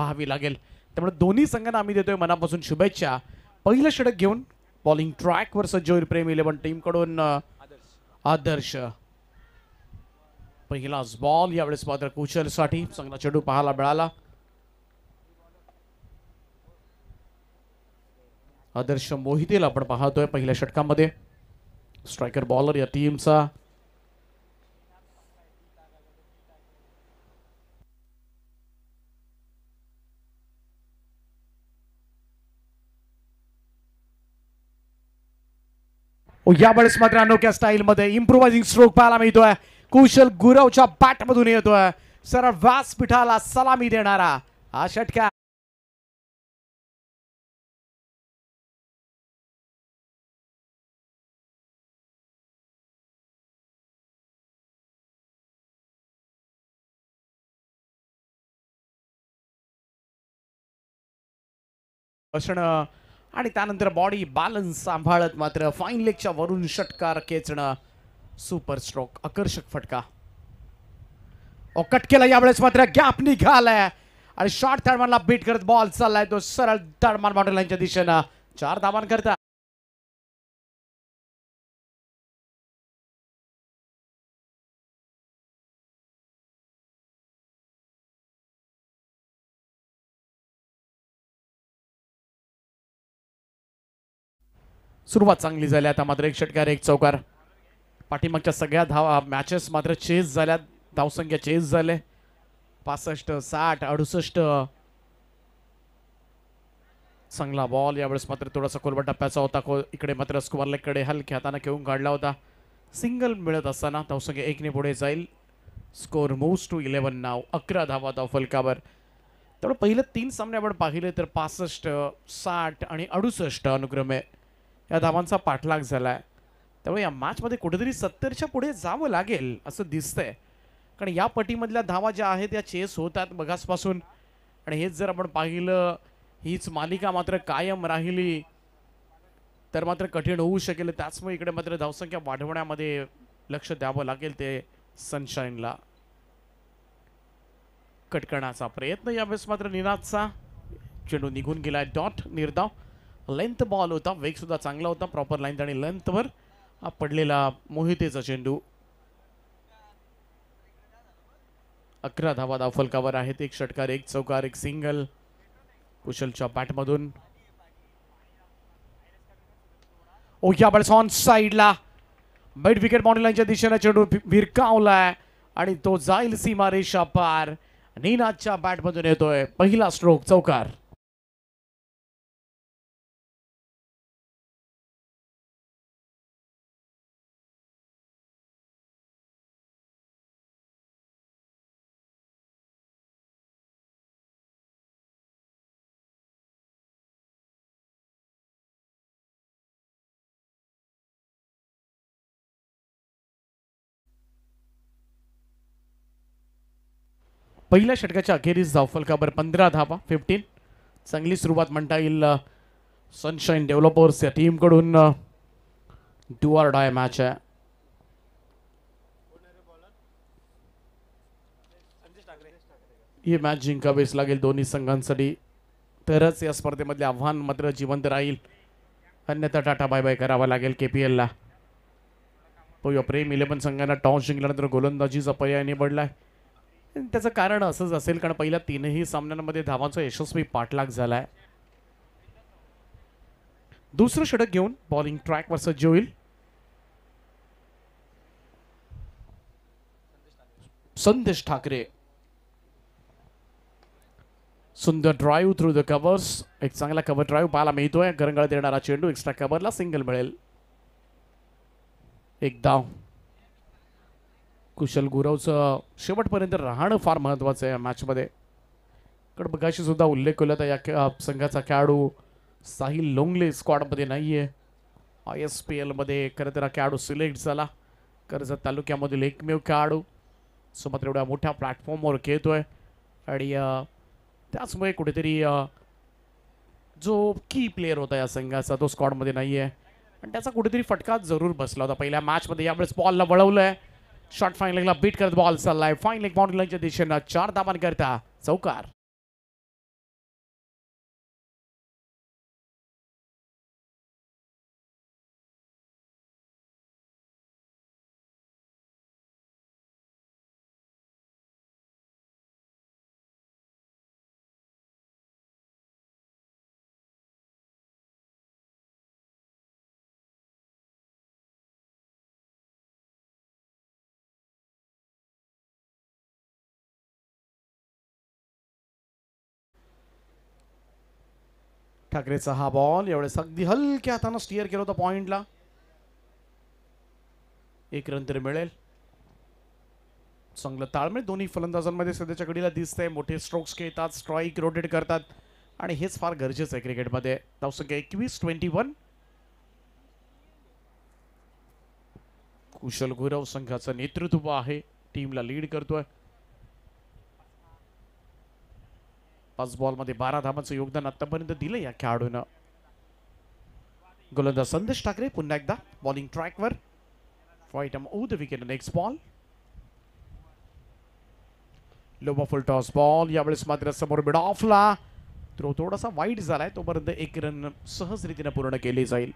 पाहावी लागेल. त्यामुळे दोन्ही संघांना आम्ही देतोय मनापासून शुभेच्छा. पहिलं षटक घेऊन बॉलिंग ट्रॅकवर सज्ज होईल प्रेम 11 टीम कडून आदर्श. पहिलाच बॉल यावेळेस मात्र कुशलसाठी चांगला चेंडू पाहायला मिळाला. आदर्श मोहितेला आपण पाहतोय पहिल्या षटकामध्ये, स्ट्रायकर बॉलर या टीमचा. यावेळेस मात्र अनोख्या स्टाईल मध्ये इम्प्रोवायझिंग स्ट्रोक पाहायला मिळतोय. कुशल गुरवच्या बॅट मधून येतोय सरळ व्यासपीठाला सलामी देणारा हा षटकार. असणं आणि त्यानंतर बॉडी बॅलन्स सांभाळत मात्र फाईन लेगच्या वरून षटकार खेचणं. सुपर स्ट्रोक, आकर्षक फटका. कट केला यावेळेस मात्र गॅप निघालाय आणि शॉर्ट थर्डमॅनला बीट करत बॉल चाललाय तो सरळ थर्डमॅन बाउंड्री लाईनच्या दिशेनं 4 धावांकरता. सुरुवात चांगली झाली. आता मात्र एक षटकार एक चौकार. पाठीमागच्या सगळ्या धावा मॅचेस मात्र चेस झाल्यात. धावसंख्या चेस झाले 65, 60, 68. चांगला बॉल यावेळेस मात्र थोडासा कोलबा टप्प्याचा होता. इकडे मात्र स्क्वेअर लेग कडे हलक्या हाताने खेळून काढला होता. सिंगल मिळत असताना धावसंख्या 1 ने पुढे जाईल. स्कोर मूव्स टू 11 नाव. 11 धावा धाव फलकावर. त्यामुळे पहिले 3 सामने आपण पाहिले तर 65, 60 आणि 68 अनुक्रमे या धावांचा पाठलाग झालाय. त्यामुळे या मॅच मध्ये कुठेतरी 70च्या पुढे जावं लागेल असं दिसतंय. कारण या पटीमधल्या धावा ज्या आहेत त्या चेस होतात मगासपासून. आणि हेच जर आपण पाहिलं हीच मालिका मात्र कायम राहिली तर मात्र कठीण होऊ शकेल. त्याचमुळे इकडे मात्र धावसंख्या वाढवण्यामध्ये लक्ष द्यावं लागेल ते सनशाईनला. कटकण्याचा प्रयत्न यावेळेस मात्र निनादचा. चेंडू निघून गेलाय. डॉट निर्धाव. लेंथ बॉल होता, वेग सुद्धा चांगला होता. प्रॉपर लाईन आणि लेंथवर पडलेला मोहितेचा चेंडू. 11 धावा धाव फलकावर आहेत. एक षटकार एक चौकार एक सिंगल कुशलच्या बॅटमधून. यावेळेस ऑन साइडला मिड विकेट बाउंड्री लाईनच्या दिशेने चेंडू भिरकावलाय आणि तो जाईल सीमारेषा पार. निनादच्या बॅटमधून येतोय पहिला स्ट्रोक चौकार. पहिल्या षटकाच्या अखेरीस धावफलकावर 15 धावा 15. चांगली सुरुवात म्हणता येईल सनशाईन डेव्हलपर्स या टीम कडून. डू ऑर डाय मॅच आहे. ही मॅच जिंकावीच लागेल दोन्ही संघांसाठी तरच या स्पर्धेमधले आव्हान मात्र जिवंत राहील. अन्यथा टाटा बाय बाय करावा लागेल KPL ला. प्रेम 11 संघांना टॉस जिंकल्यानंतर गोलंदाजीचा पर्याय निवडलाय. त्याचं कारण असंच असेल कारण पहिल्या 3ही सामन्यांमध्ये धावांचा यशस्वी पाठलाग झालाय. दुसरं षटक घेऊन बॉलिंग ट्रॅकवर सज्ज होईल संदेश ठाकरे. सुंदर ड्राईव्ह थ्रू द कव्हर्स. एक चांगला कव्हर ड्राईव्ह पाहायला मिळतोय. गरंगळ देणारा चेंडू एक्स्ट्रा कव्हरला सिंगल मिळेल. एक धाव. कुशल गुरवचं शेवटपर्यंत राहणं फार महत्वाचं आहे या मॅचमध्ये. कडे बघाशी सुद्धा उल्लेख केला तर या संघाचा खेळाडू साहिल लोंगले स्क्वॉडमध्ये नाहीये. ISPL मध्ये खरं तर खेळाडू सिलेक्ट झाला. कर्जत तालुक्यामधील एकमेव खेळाडू. सो मात्र एवढ्या मोठ्या प्लॅटफॉर्मवर खेळतोय आणि त्याचमुळे कुठेतरी जो की प्लेअर होता या संघाचा तो स्क्वॉडमध्ये नाहीये आणि त्याचा कुठेतरी फटका जरूर बसला होता पहिल्या मॅचमध्ये. यावेळेस बॉलला वळवलंय. शॉर्ट फाईन लेगला बीट करत बॉल चाललाय फाईन लेग बाउंड्री लाईनच्या दिशेनं 4 धावांकरता चौकार. ठाकरेचा हा बॉल यावेळेस अगदी हलक्या हातानं स्टिअर केलं होतं पॉइंटला. 1 रन तरी मिळेल. चांगलं ताळमेळ दोन्ही फलंदाजांमध्ये सध्याच्या घडीला दिसतंय. मोठे स्ट्रोक्स खेळतात, स्ट्राईक रोटेट करतात आणि हेच फार गरजेचं आहे क्रिकेटमध्ये. धावसंख्या 21 कुशल गुरव संघाचं नेतृत्व आहे, टीमला लीड करतोय. 5 बॉलमध्ये 12 धावांचं योगदान आतापर्यंत दिलं या खेळाडूनं. गोलंदाज संदेश ठाकरे पुन्हा एकदा बॉलिंग ट्रॅकवर. Fight over the wicket. Next ball low full toss ball. यावेळेस मात्र समोर मिड ऑफला थ्रो थोडासा वाईट झालाय, तोपर्यंत 1 रन सहज रीतीने पूर्ण केली जाईल.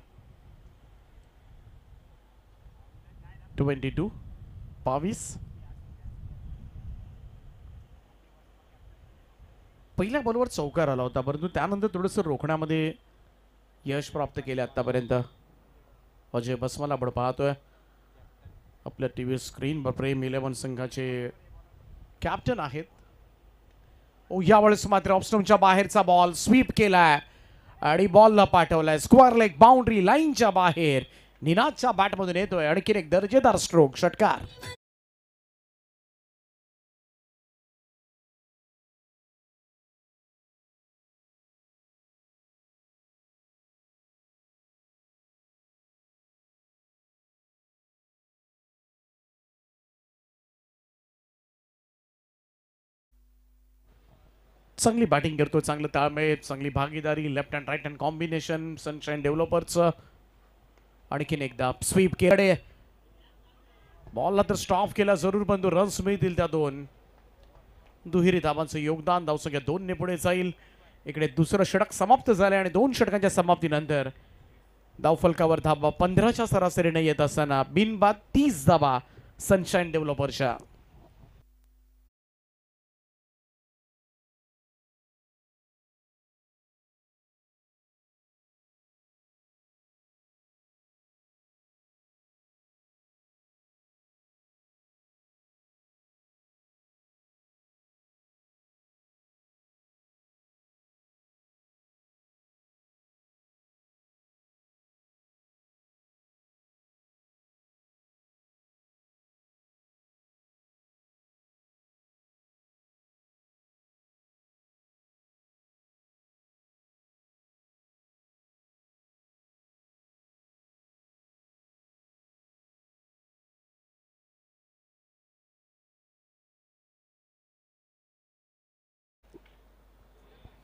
22. पहिल्या बॉलवर चौकार आला होता, परंतु त्यानंतर थोडंसं रोखण्यामध्ये यश प्राप्त केले आतापर्यंत. अजय बसमाल आपण पाहतोय आपल्या टीव्ही स्क्रीनवर. प्रेम 11 संघाचे कॅप्टन आहेत. यावेळेस मात्र ऑफस्टंपच्या बाहेरचा बॉल स्वीप केलाय आणि बॉलला पाठवलाय स्क्वेअर लेग बाउंड्री लाईनच्या बाहेर. निनादच्या बॅटमधून येतोय आणखीन एक दर्जेदार स्ट्रोक, षटकार. चांगली बॅटिंग करतो, चांगलं ताळमेळ, चांगली भागीदारी, left and right hand combination sunshine डेव्हलपर्सचं. आणखीन एकदा स्वीप केले, बॉलला तर स्टॉप केला जरूर, पण तो रन्स मिळतील त्या 2 दुहेरी धावांचं योगदान. धावसंख्या 2 ने पुढे जाईल. इकडे दुसरं षटक समाप्त झाले आणि 2 षटकांच्या समाप्तीनंतर धावफलकावर धावा 15च्या सरासरीने येत असताना बिनबाद 30 धावा सनशाईन डेव्हलपर्सच्या.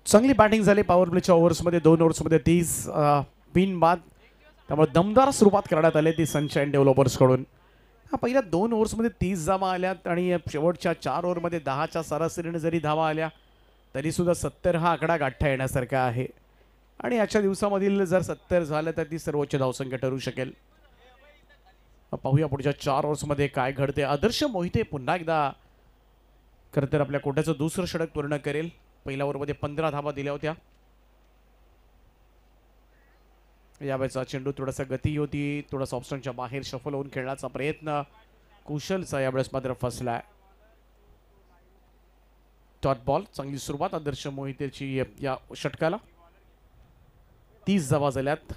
चांगली बॅटिंग झाली पॉवर प्लेच्या ओव्हर्समध्ये. 2 ओव्हर्समध्ये 30 बिनबाद, त्यामुळे दमदार सुरुवात करण्यात आली ती सनशाईन डेव्हलपर्सकडून. पहिल्या 2 ओव्हर्समध्ये 30 धावा आल्यात आणि शेवटच्या 4 ओव्हरमध्ये 10च्या सरासरीने जरी धावा आल्या तरी सुद्धा 70 हा आकडा गाठता येण्यासारखा आहे. आणि आजच्या दिवसामधील जर 70 झालं तर ती सर्वोच्च धावसंख्या ठरू शकेल. पाहूया पुढच्या 4 ओव्हर्समध्ये काय घडते. आदर्श मोहिते पुन्हा एकदा खरं तर आपल्या कोट्याचं दुसरं षटक पूर्ण करेल. पहिल्या ओव्हरमध्ये 15 धावा दिल्या होत्या. यावेळेचा चेंडू थोडासा गती होती, थोडासा ऑप्शनच्या बाहेर शफल होऊन खेळण्याचा प्रयत्न कुशलचा यावेळेस मात्र फसलाय. Dot ball. चांगली सुरुवात आदर्श मोहितेची या षटकाला. 30 धावा झाल्यात.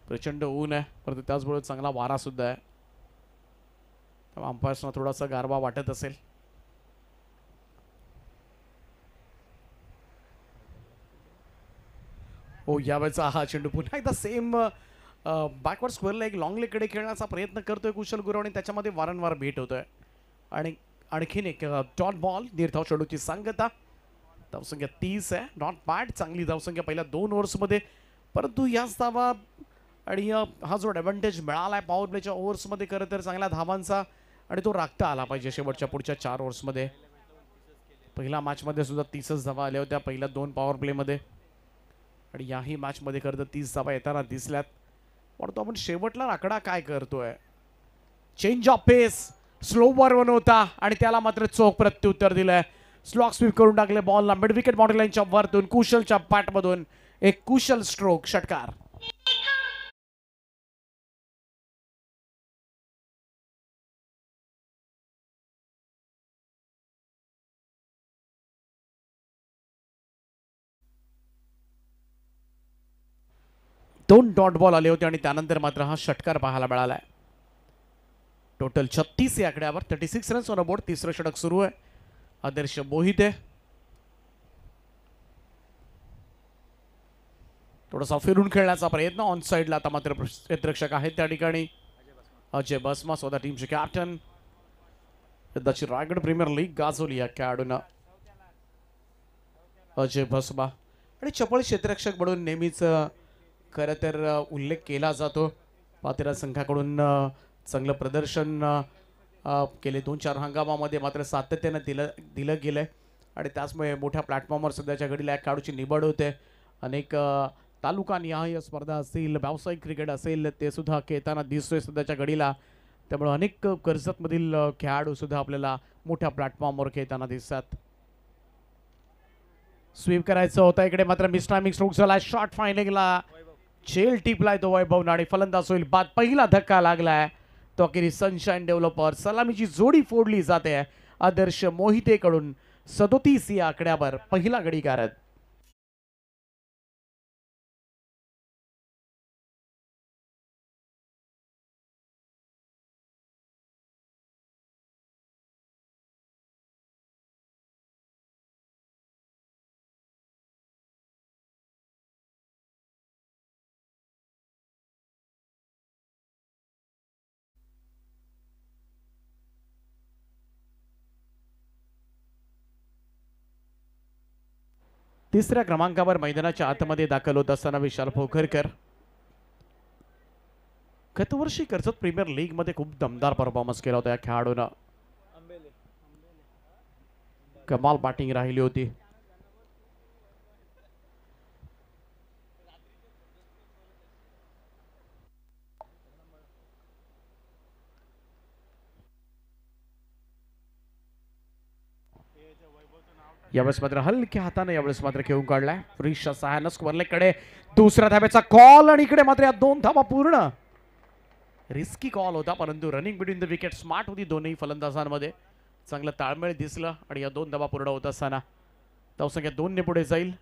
प्रचंड ऊन आहे, परंतु त्याचबरोबर चांगला वारा सुद्धा आहे. अंपायर्सना थोडासा गारवा वाटत असेल. हो, यावेळेचा हा चेंडू पुन्हा एकदा same backward square leg long लेगकडे खेळण्याचा प्रयत्न करतोय कुशल गुरव आणि त्याच्यामध्ये वारंवार भेट होतोय. आणि आणखीन एक डॉट बॉल. निर्धाव चेंडूची सांगता. धावसंख्या 30 आहे. नॉट बॅड, चांगली धावसंख्या पहिल्या 2 ओव्हर्समध्ये, परंतु याच धावा आणि हा जो ॲडव्हान्टेज मिळाला आहे पॉवर प्लेच्या ओव्हर्समध्ये खरं तर चांगल्या धावांचा, आणि तो राखता आला पाहिजे शेवटच्या पुढच्या 4 ओव्हर्समध्ये. पहिल्या मॅचमध्ये सुद्धा 30च धावा आल्या होत्या पहिल्या 2 पॉवर प्लेमध्ये, आणि याही मॅचमध्ये खरं तर 30 धावा येताना दिसल्यात. परंतु आपण शेवटला आकडा काय करतोय. चेंज ऑफ पेस स्लोवर बनवता आणि त्याला मात्र चोख प्रत्युत्तर दिलंय. स्लॉक स्वीप करून टाकले बॉलला मिड विकेट बाउंड्री लाईनच्या वरतून कुशलच्या बॅटमधून एक कुशल स्ट्रोक, षटकार. 2 डॉट बॉल आले होते आणि त्यानंतर मात्र हा षटकार पाहायला मिळालाय. टोटल 36 या आकड्यावर 36 रन्स ऑन बोर्ड. तिसरं षटक सुरू आहे. आदर्श मोहिते थोडासा फिरून खेळण्याचा प्रयत्न. ऑन साइडला आता मात्र क्षेत्ररक्षक आहेत त्या ठिकाणी. अजय बसमा स्वतः टीमचे कॅप्टन. यंदाची रायगड प्रीमियर लीग गाजवली या खेळाडूंना. अजय बसमा आणि चपळ क्षेत्ररक्षक म्हणून नेहमीच खरं तर उल्लेख केला जातो. पातेरा संघाकडून चांगलं प्रदर्शन केले 2-4 हंगामामध्ये मात्र सातत्यानं दिलं गेलंय आणि त्याचमुळे मोठ्या प्लॅटफॉर्मवर सध्याच्या घडीला या खेळाडूची निवड होते. अनेक तालुका निहाय स्पर्धा असतील, व्यावसायिक क्रिकेट असेल, ते सुद्धा खेळताना दिसतोय सध्याच्या घडीला. त्यामुळे अनेक कर्जतमधील खेळाडू सुद्धा आपल्याला मोठ्या प्लॅटफॉर्मवर खेळताना दिसतात. स्वीप करायचं होतं इकडे मात्र मिस्टायमिंग स्ट्रोक झाला. शॉर्ट फायनलिंगला झेल टिपलाय तो वैभव आणि फलंदाज होईल बाद. पहिला धक्का लागलाय तो अखेरी सनशाईन डेव्हलपर. सलामीची जोडी फोडली जाते आदर्श मोहितेकडून. 37 या आकड्यावर पहिला गडीगारद. तिसऱ्या क्रमांकावर मैदानाच्या आतमध्ये दाखल होत असताना विशाल पोखरकर. गतवर्षी कर्जत प्रीमियर लीग मध्ये खूप दमदार परफॉर्मन्स केला होता या खेळाडूनं. कमाल बॅटिंग राहिली होती. यावेळेस मात्र हलक्या हाताने यावेळेस मात्र खेळून काढलाय. फ्रीजच्या सहाय्यानं स्क्वेअरलेगकडे दुसऱ्या धाब्याचा कॉल आणि इकडे मात्र या 2 धाबा पूर्ण. रिस्की कॉल होता परंतु running between the wicket smart होती दोन्ही फलंदाजांमध्ये. चांगलं ताळमेळ दिसलं आणि या 2 धाबा पूर्ण होत असताना धावसंख्या 2 ने पुढे जाईल.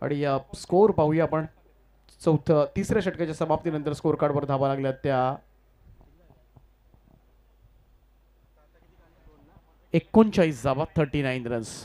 आणि या स्कोर पाहूया आपण. तिसऱ्या षटकाच्या समाप्तीनंतर स्कोर कार्डवर धावा लागल्या त्या 39 धावा 39 रन्स.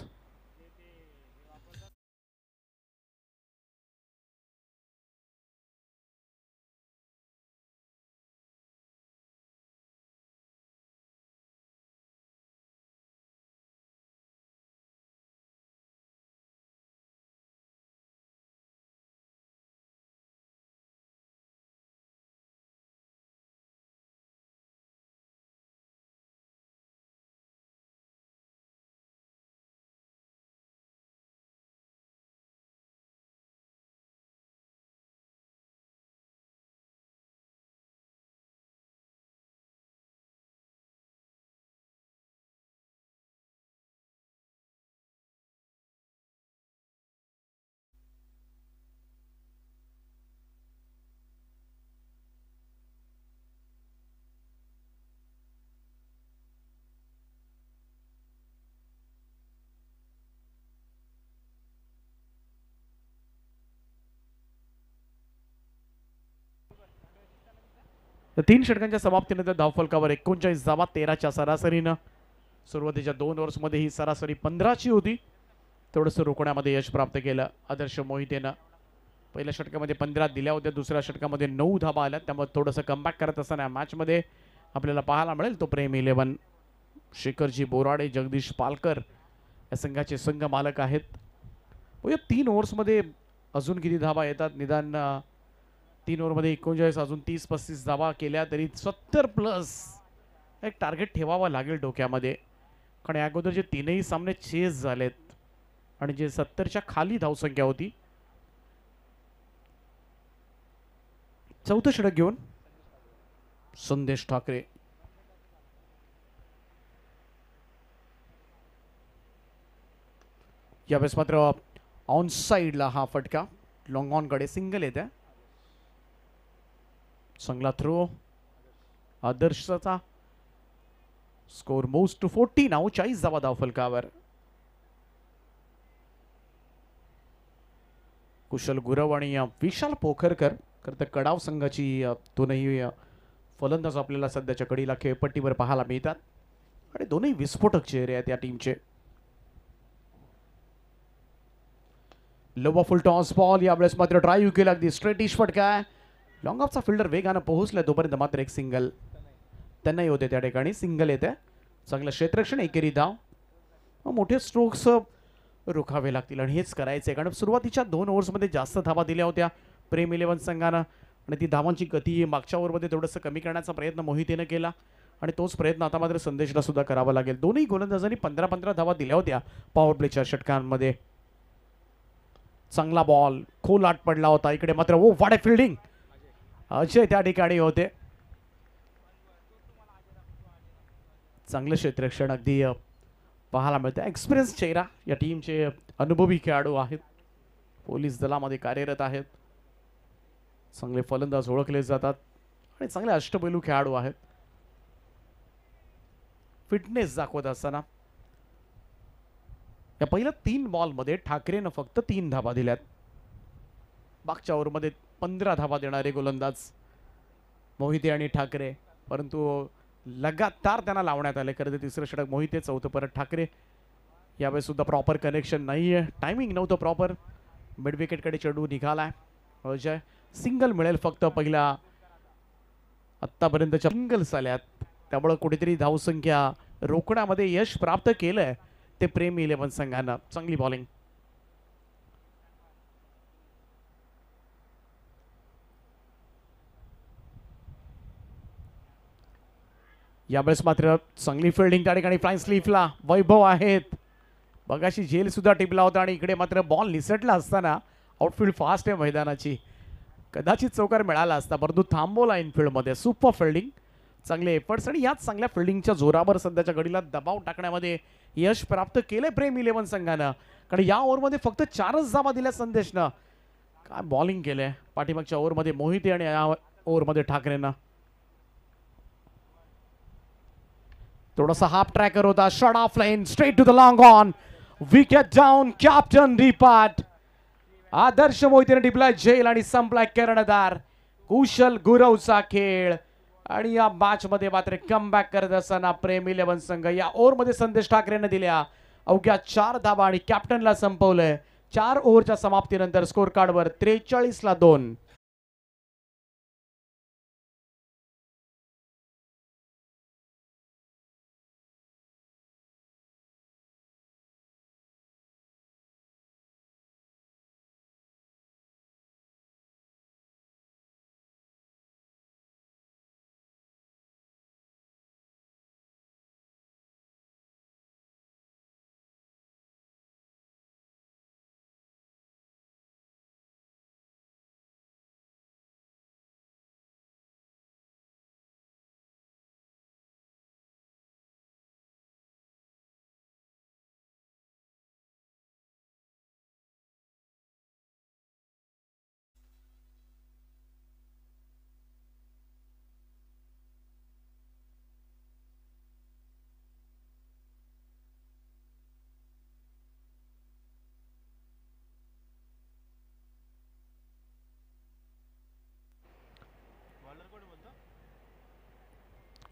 तर 3 षटकांच्या समाप्तीनंतर धावफलकावर 39 धावा 13च्या सरासरीनं. सुरुवातीच्या 2 ओव्हर्समध्ये ही सरासरी 15ची होती. थोडंसं रोखण्यामध्ये यश प्राप्त केलं आदर्श मोहितेनं. पहिल्या षटकामध्ये 15 दिल्या होत्या, दुसऱ्या षटकामध्ये 9 धावा आल्या. त्यामुळे थोडंसं कमबॅक करत असताना मॅचमध्ये आपल्याला पाहायला मिळेल तो प्रेम 11. शेखरजी बोराडे, जगदीश पालकर या संघाचे संघ मालक आहेत. 3 ओव्हर्समध्ये अजून किती धावा येतात. निदान 3 ओव्हरमध्ये 39 अजून 30-35 धावा केल्या तरी 70+ एक टार्गेट ठेवावा लागेल डोक्यामध्ये. कारण या अगोदर जे 3ही सामने चेस झालेत आणि जे 70च्या खाली धावसंख्या होती. चौथं षटक घेऊन संदेश ठाकरे. यावेळेस मात्र ऑन साइडला हा फटका. लॉंग ऑन कडे सिंगल येते. चांगला थ्रो आदर्शचा. स्कोर मोस्ट टू 40 नाव 40 धावा धावफलकावर. कुशल गुरव आणि विशाल पोखरकर. खरं तर कडाव संघाची दोनही फलंदाज आपल्याला सध्याच्या कडीला खेळपट्टीवर पाहायला मिळतात आणि दोन्ही विस्फोटक चेहरे आहेत या टीमचे. लोवा फुल टॉस बॉल. यावेळेस मात्र ड्राईव्ह केला, अगदी स्ट्रेटिश फटका. लॉंग ऑफचा फिल्डर वेगानं पोहोचलाय तोपर्यंत मात्र एक सिंगल त्यांनाही होते. त्या ठिकाणी सिंगल येते. चांगलं क्षेत्ररक्षण, एकेरी धाव. मोठे स्ट्रोक्स रोखावे लागतील आणि हेच करायचे, कारण सुरुवातीच्या 2 ओव्हर्समध्ये जास्त धावा दिल्या होत्या प्रेम 11 संघानं आणि ती धावांची गती मागच्या ओव्हरमध्ये थोडंसं कमी करण्याचा प्रयत्न मोहितेनं केला आणि तोच प्रयत्न आता मात्र संदेशला सुद्धा करावा लागेल. दोन्ही गोलंदाजांनी 15-15 धावा दिल्या होत्या पॉवर प्लेच्या षटकांमध्ये. चांगला बॉल, खोल आत पडला होता. इकडे मात्र ओ वाडे फिल्डिंग, अजय त्या ठिकाणी होते. चांगलं क्षेत्ररक्षण अगदी पाहायला मिळतं. एक्सपिरियन्स चेहरा या टीमचे अनुभवी खेळाडू आहेत, पोलीस दलामध्ये कार्यरत आहेत, चांगले फलंदाज ओळखले जातात आणि चांगले अष्टपैलू खेळाडू आहेत. फिटनेस दाखवत असताना या पहिल्या 3 बॉलमध्ये ठाकरेनं फक्त 3 धावा दिल्यात. मागच्या ओव्हरमध्ये 15 धावा देणारे गोलंदाज मोहिते आणि ठाकरे, परंतु लगातार त्यांना लावण्यात आले. खरं तर तिसरं षटक मोहिते, चौथं परत ठाकरे. यावेळेस सुद्धा प्रॉपर कनेक्शन नाही आहे, टायमिंग नव्हतं प्रॉपर. मिड विकेटकडे चेंडू निघालाय. अजय सिंगल मिळेल फक्त. पहिला आत्तापर्यंतच्या सिंगल्स आल्यात, त्यामुळे कुठेतरी धावसंख्या रोखण्यामध्ये यश प्राप्त केलंय ते प्रेम 11 संघानं. चांगली बॉलिंग. यावेळेस मात्र चांगली फिल्डिंग त्या ठिकाणी. फ्लाइंग स्लीफला वैभव आहेत. बघाशी झेल सुद्धा टिपला होता आणि इकडे मात्र बॉल निसटला असताना आउटफील्ड फास्ट आहे मैदानाची, कदाचित चौकार मिळाला असता, परंतु थांबवला इनफिल्डमध्ये. सुपर फिल्डिंग, चांगले एफर्ट्स आणि याच चांगल्या फिल्डिंगच्या जोरावर सध्याच्या घडीला दबाव टाकण्यामध्ये यश प्राप्त केलंय प्रेम 11 संघानं. कारण या ओव्हरमध्ये फक्त 4च धावा दिल्या संदेशनं. काय बॉलिंग केलंय पाठीमागच्या ओव्हरमध्ये मोहिते आणि या ओव्हरमध्ये ठाकरेनं. थोडासा हाफ ट्रॅकर होता. Shot off line, straight to the long on, wicket down. Captain रिपाट, आदर्श मोहितेने टिपला झेल आणि संपला कर्णधार. कुशल गुरवचा खेळ आणि या मॅच मध्ये मात्र कमबॅक करत असताना प्रेम 11 संघ. या ओव्हरमध्ये संदेश ठाकरेने दिल्या अवघ्या 4 धावा आणि कॅप्टनला संपवलंय. 4 ओव्हरच्या समाप्तीनंतर स्कोर कार्डवर 43-2.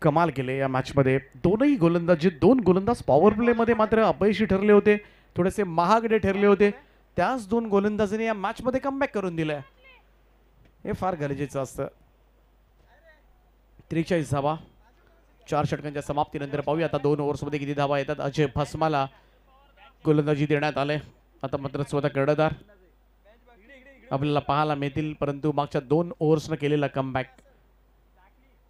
कमाल केले या मॅच मध्ये दोनही गोलंदाज. जे 2 गोलंदाज पॉवर प्ले मध्ये मात्र अपयशी ठरले होते, थोडेसे महागडे ठरले होते, त्याच 2 गोलंदाजांनी या मॅच मध्ये कमबॅक करून दिलंय. हे फार गरजेचं असतं. 43 धावा 4 षटकांच्या समाप्तीनंतर. पाहूया आता 2 ओव्हर्स मध्ये किती धावा येतात. अजय भस्माला गोलंदाजी देण्यात आले. आता मात्र स्वतः कर्णधार आपल्याला पाहायला मिळतील, परंतु मागच्या 2 ओव्हर्सनं केलेला कमबॅक.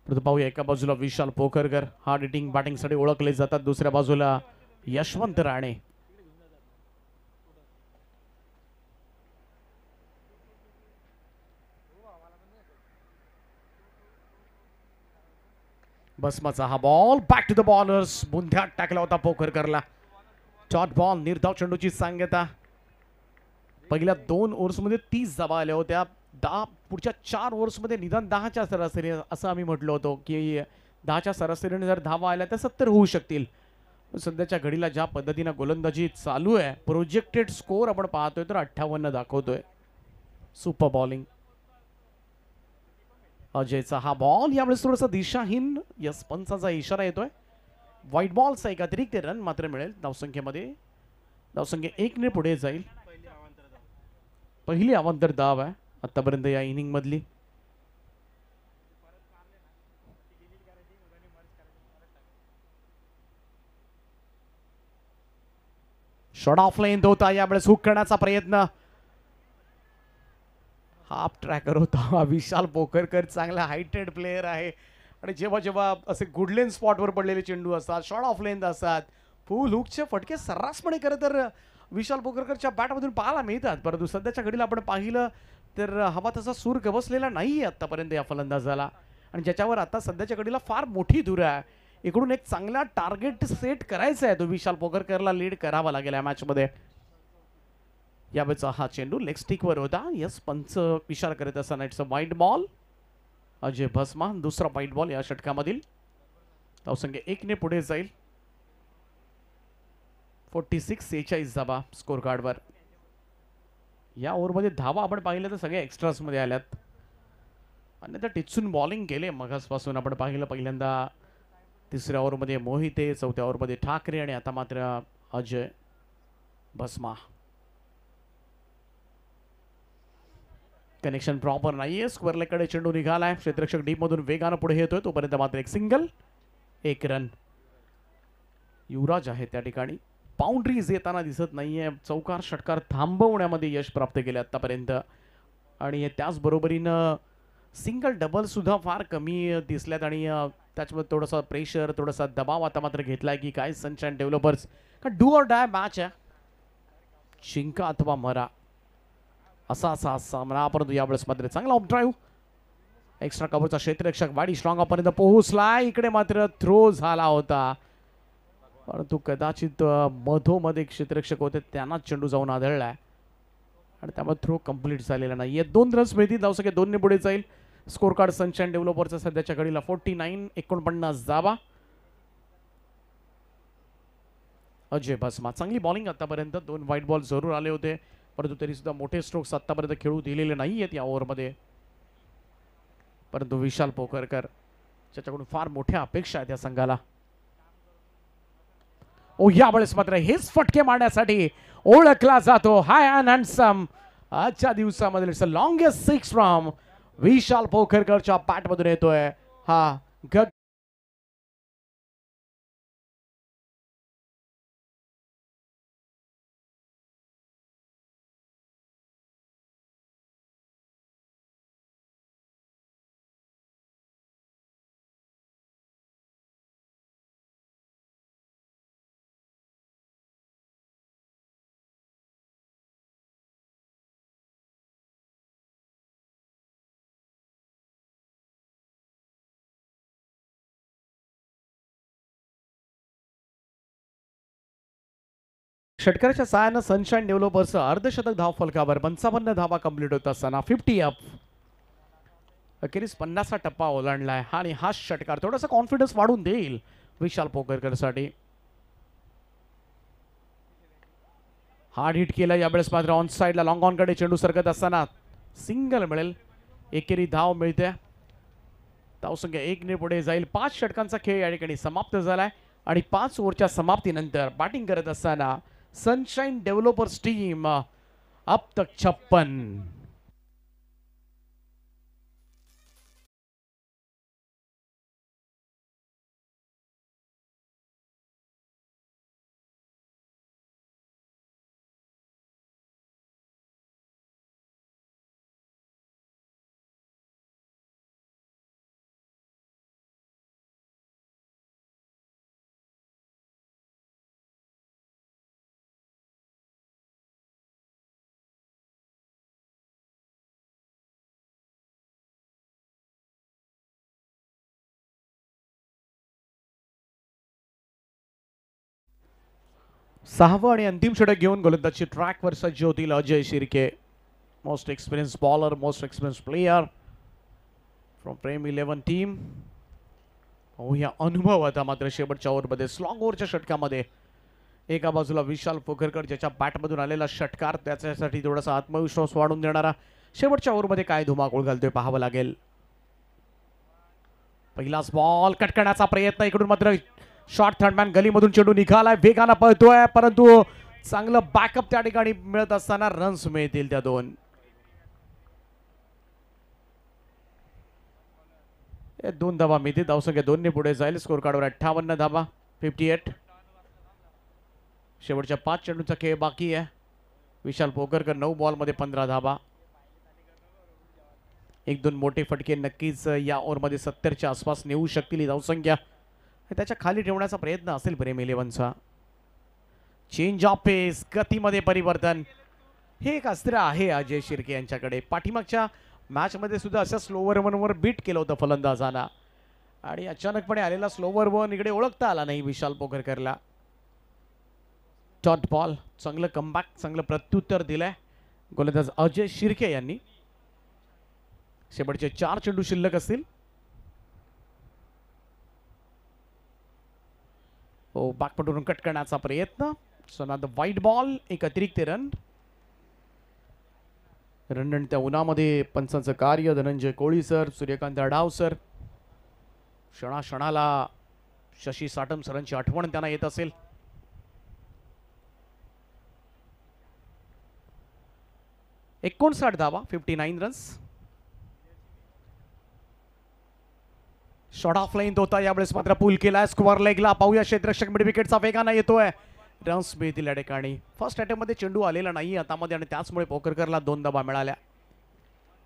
पाहूया एका बाजूला विशाल पोखरकर, हार्ड हिटिंग बॅटिंगसाठी ओळखले जातात. दुसऱ्या बाजूला यशवंत राणे. बसमाचा हा ball back to the bowlers, बुंध्यात टाकला होता पोखरकरला. शॉर्ट बॉल, निर्धाव चेंडूची सांगता. पहिल्या 2 ओव्हर्समध्ये 30 धावा आल्या होत्या. 10 पुढच्या 4 ओव्हर्समध्ये निदान 10च्या सरासरी असं आम्ही म्हटलं होतो की 10च्या सरासरीने जर धावा आल्या तर 70 होऊ शकतील. सध्याच्या घडीला ज्या पद्धतीने गोलंदाजी चालू आहे, प्रोजेक्टेड स्कोर आपण पाहतोय तर 58 दाखवतोय. Super bowling. अजयचा हा बॉल यावेळेस थोडासा दिशाहीन. यस, पंचाचा इशारा येतोय. व्हाईट बॉलचा एक अतिरिक्त रन मात्र मिळेल धावसंख्येमध्ये. धावसंख्या 1 ने पुढे जाईल. पहिली अवांतर धाव आहे आतापर्यंत या इनिंग मधली. शॉट ऑफ लेंथ होता यावेळेस हुक करण्याचा प्रयत्न. हाफ ट्रॅकर होता विशाल पोखरकर. चांगला हायटेड प्लेयर आहे आणि जेव्हा जेव्हा असे गुडलेन स्पॉटवर पडलेले चेंडू असतात, शॉर्ट ऑफ लेंथ असतात, फुल हुकचे फटके सर्रासपणे खरं तर विशाल पोखरकरच्या बॅटमधून पाहायला मिळतात. परंतु सध्याच्या घडीला आपण पाहिलं तर हवा तसा सूर गवसलेला नाही आतापर्यंत या फलंदाजाला, आणि ज्याच्यावर आता सध्याच्या घडीला फार मोठी धूर आहे. इकडून एक चांगला टार्गेट सेट करायचा आहे तो विशाल पोखरकरला. लीड करावा लागेल या मॅचमध्ये. यावेळेचा हा चेंडू लेग स्टिकवर होता. यस, पंच इशारा करत असताना it's a wide ball. Ajay Bhasma दुसरा वाईड बॉल या षटकामधील. धावसंख्या 1 ने पुढे जाईल. 46-46 धावा स्कोर कार्डवर. या ओव्हरमध्ये धावा आपण पाहिलं तर सगळे एक्स्ट्रास मध्ये आल्यात. अन्यथा टिचून बॉलिंग केले मगासपासून आपण पाहिलं. पहिल्यांदा तिसऱ्या ओव्हरमध्ये मोहिते, चौथ्या ओव्हरमध्ये ठाकरे आणि आता मात्र अजय भस्मा. कनेक्शन प्रॉपर नाहीये. स्क्वेअरलेकडे चेंडू निघालाय. क्षेत्ररक्षक डीप मधून वेगानं पुढे येतोय. तोपर्यंत मात्र एक सिंगल, 1 रन. युवराज आहे त्या ठिकाणी. बाउंड्रीज येताना दिसत नाहीये. चौकार षटकार थांबवण्यामध्ये यश प्राप्त केले आतापर्यंत, आणि त्याच बरोबरीनं सिंगल डबल सुद्धा फार कमी दिसल्यात. आणि त्याच्यामध्ये थोडासा प्रेशर, थोडासा दबाव आता मात्र घेतलाय की काय सनशाईन डेव्हलपर्स. का डू ऑर डाय मॅच आहे, जिंका अथवा मरा असा सामना. परंतु यावेळेस मात्र चांगला ऑफ ड्राईव्ह. एक्स्ट्रा कव्हरचा क्षेत्ररक्षक वाडी स्ट्रॉंग पर्यंत पोहोचला. इकडे मात्र थ्रो झाला होता, परंतु कदाचित मधोमध्ये क्षेत्ररक्षक होते त्यांना चेंडू जाऊन आदळलाय आणि त्यामुळे थ्रो कंप्लीट झालेला नाही. 2 रन्स मिळतील. धावसंख्या 2 ने पुढे जाईल. स्कोर कार्ड सनशाईन डेव्हलपरचा सध्याच्या घडीला 49-49 धावा. अजय भस्मा चांगली बॉलिंग आतापर्यंत. 2 व्हाईट बॉल जरूर आले होते, परंतु तरी सुद्धा मोठे स्ट्रोक्स आतापर्यंत खेळू दिलेले नाही आहेत या ओव्हरमध्ये. परंतु विशाल पोखरकर ज्याच्याकडून फार मोठ्या अपेक्षा आहेत या संघाला. यावेळेस मात्र हेच फटके मारण्यासाठी ओळखला जातो हाय अँड हँडसम. आजच्या दिवसामध्ये इट्स अ लॉंगेस्ट 6 फ्रॉम विशाल पोखरकरच्या बॅटमधून येतोय हा षटकाराच्या सहाय्यानं सनशाईन डेव्हलपर्सचं अर्धशतक धाव फलकावर. 55 धावा कंप्लीट होत असताना 50 अप. अखेरीस 50चा टप्पा ओलांडलाय आणि हा षटकार थोडासा कॉन्फिडन्स वाढून देईल विशाल पोखरकरसाठी. हार्ड हिट केला यावेळेस मात्र ऑन साइडला लॉंग ऑन कडे चेंडू सरकत असताना सिंगल मिळेल. एकेरी धाव मिळते. धावसंख्या 1 ने पुढे जाईल. 5 षटकांचा खेळ या ठिकाणी समाप्त झालाय आणि 5 ओव्हरच्या समाप्तीनंतर बॅटिंग करत असताना सनशाईन डेव्हलपर्स टीम अब तक 56. सहावं आणि अंतिम षटक घेऊन गोलंदाजी ट्रॅकवर सज्ज होतील Ajay Shirke. Most experience bowler, most experience player from Prem 11 team. या अनुभव आता मात्र शेवटच्या ओव्हरमध्ये स्लॉंग ओव्हरच्या षटकामध्ये. एका बाजूला विशाल पोखरकर ज्याच्या बॅटमधून आलेला षटकार त्याच्यासाठी थोडासा आत्मविश्वास वाढून देणारा शेवटच्या ओव्हरमध्ये काय धुमाकूळ घालतोय पाहावं लागेल. पहिलाच बॉल कट करण्याचा प्रयत्न, इकडून मात्र शॉर्ट थर्डमॅन गलीमधून चेंडू निघालाय, वेगानं पळतोय, परंतु चांगलं बॅकअप त्या ठिकाणी मिळत असताना रन्स मिळतील त्या दोन. दोन धावा मिळतील, धावसंख्या 2 ने पुढे जाईल. स्कोर कार्डवर 58 धावा, 58. शेवटच्या 5 चेंडूचा खेळ बाकी आहे. विशाल पोकरकर 9 बॉलमध्ये 15 धावा. 1-2 मोठे फटके नक्कीच या ओव्हरमध्ये 70च्या आसपास नेऊ शकतील ही धावसंख्या. त्याच्या खाली ठेवण्याचा प्रयत्न असेल प्रेम इलेव्हनचा. चेंज ऑफ पेस, गतीमध्ये परिवर्तन, हे एक अस्त्र आहे अजय शिर्के यांच्याकडे. पाठीमागच्या मॅचमध्ये सुद्धा अशा स्लोवर वनवर बीट केलं होतं फलंदाजांना, आणि अचानकपणे आलेला स्लोवर वन इकडे ओळखता आला नाही विशाल पोकरकरला. डॉट बॉल, चांगलं कमबॅक, चांगलं प्रत्युत्तर दिलंय गोलंदाज अजय शिर्के यांनी. शेवटचे 4 चेंडू शिल्लक असतील. हो, बॅकपटून कट करण्याचा प्रयत्न. सो ना द वाईट बॉल, एक अतिरिक्त रन. रणरणत्या उन्हामध्ये पंचांचं कार्य, धनंजय कोळी सर, सूर्यकांत अढाव सर. क्षणाक्षणाला शशी साटम सरांची आठवण त्यांना येत असेल. एकोणसाठ धावा, 59 रन्स. शॉर्ट ऑफ लाईन होता, यावेळेस मात्र पूल केलाय स्क्वेअर लेगला. पाहूया क्षेत्ररक्षक मिड विकेटचा वेगानं येतोय, रन्स मिळतील या ठिकाणी. फर्स्ट अटेम्प्ट मध्ये चेंडू आलेला नाही हातामध्ये, आणि त्याचमुळे पोकरकरला 2 धावा मिळाल्या.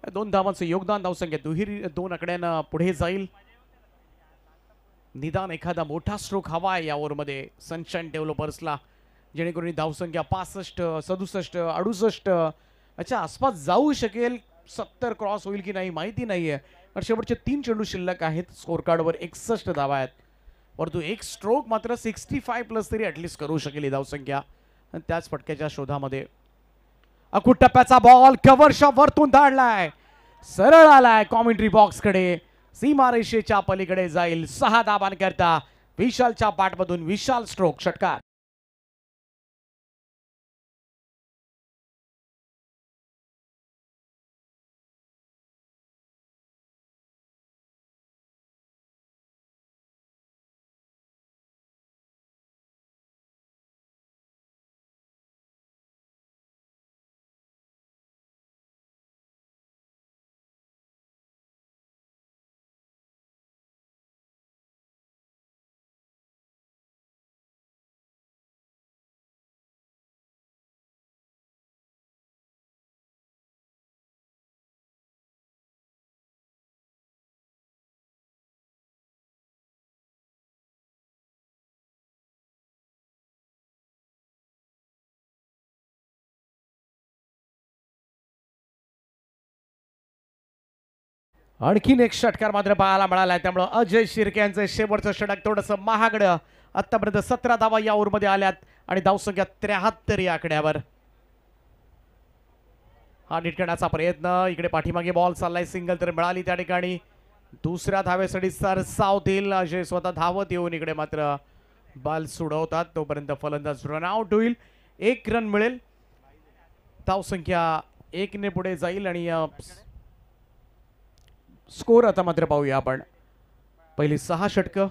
2 धावांचं योगदान, धावसंख्या दुहेरी 2 आकड्यानं पुढे जाईल. निदान एखादा मोठा स्ट्रोक हवा आहे या ओव्हरमध्ये सनशाईन डेव्हलपर्सला, जेणेकरून धावसंख्या 65, 67, 68 अच्छा आसपास जाऊ शकेल. 70 क्रॉस होईल की नाही माहिती नाहीये, पण शेवटचे 3 चेंडू शिल्लक आहेत. स्कोर कार्डवर 61 धावा आहेत, परंतु एक स्ट्रोक मात्र 65 प्लस तरी ऍटलीस्ट करू शकेल ही धावसंख्या. आणि त्याच फटक्याच्या शोधामध्ये अकुट टप्प्याचा बॉल कव्हरच्या वरतून धाडलाय, सरळ आलाय कॉमेंट्री बॉक्स कडे, सीमारेषेच्या पलीकडे जाईल. 6 धावांकरता विशालच्या पाठमधून विशाल स्ट्रोक षटकार. आणखीन एक षटकार मात्र पाहायला मिळाला, त्यामुळे अजय शिर्के यांचं शेवटचं षटक थोडंसं महागडं. आतापर्यंत 17 धावा या ओव्हरमध्ये आल्यात, आणि धावसंख्या 73 या आकड्यावर. हा नीट करण्याचा प्रयत्न, इकडे पाठीमागे बॉल चाललाय, सिंगल तर मिळाली त्या ठिकाणी. दुसऱ्या धावेसाठी सरसावतील अजय स्वतः धावत येऊन इकडे मात्र बॉल सोडवतात. तोपर्यंत फलंदाज रन आउट होईल, 1 रन मिळेल, धावसंख्या 1 ने पुढे जाईल. आणि स्कोर आता मात्र पाहूया आपण. पहिली 6 षटकं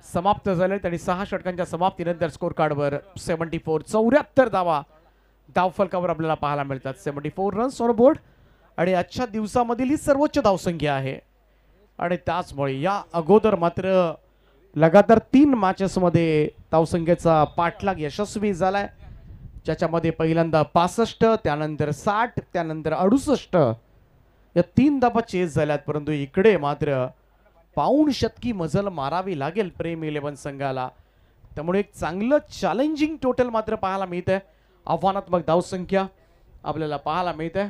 समाप्त झालेत, आणि 6 षटकांच्या समाप्तीनंतर स्कोर कार्डवर 74, 74 धावा धावफलकावर आपल्याला पाहायला मिळतात. 74 रन्स ऑन बोर्ड, आणि आजच्या दिवसामधील ही सर्वोच्च धावसंख्या आहे. आणि त्याचमुळे या अगोदर मात्र लगातार 3 मॅचेसमध्ये धावसंख्येचा पाठलाग यशस्वी झालाय, ज्याच्यामध्ये पहिल्यांदा 65, त्यानंतर 60, त्यानंतर 68 या 3 धावा चेस झाल्यात. परंतु इकडे मात्र पाऊण शतकी मजल मारावी लागेल प्रेम इलेव्हन संघाला, त्यामुळे एक चांगलं चॅलेंजिंग टोटल मात्र पाहायला मिळतंय. आव्हानात्मक धावसंख्या आपल्याला पाहायला मिळते.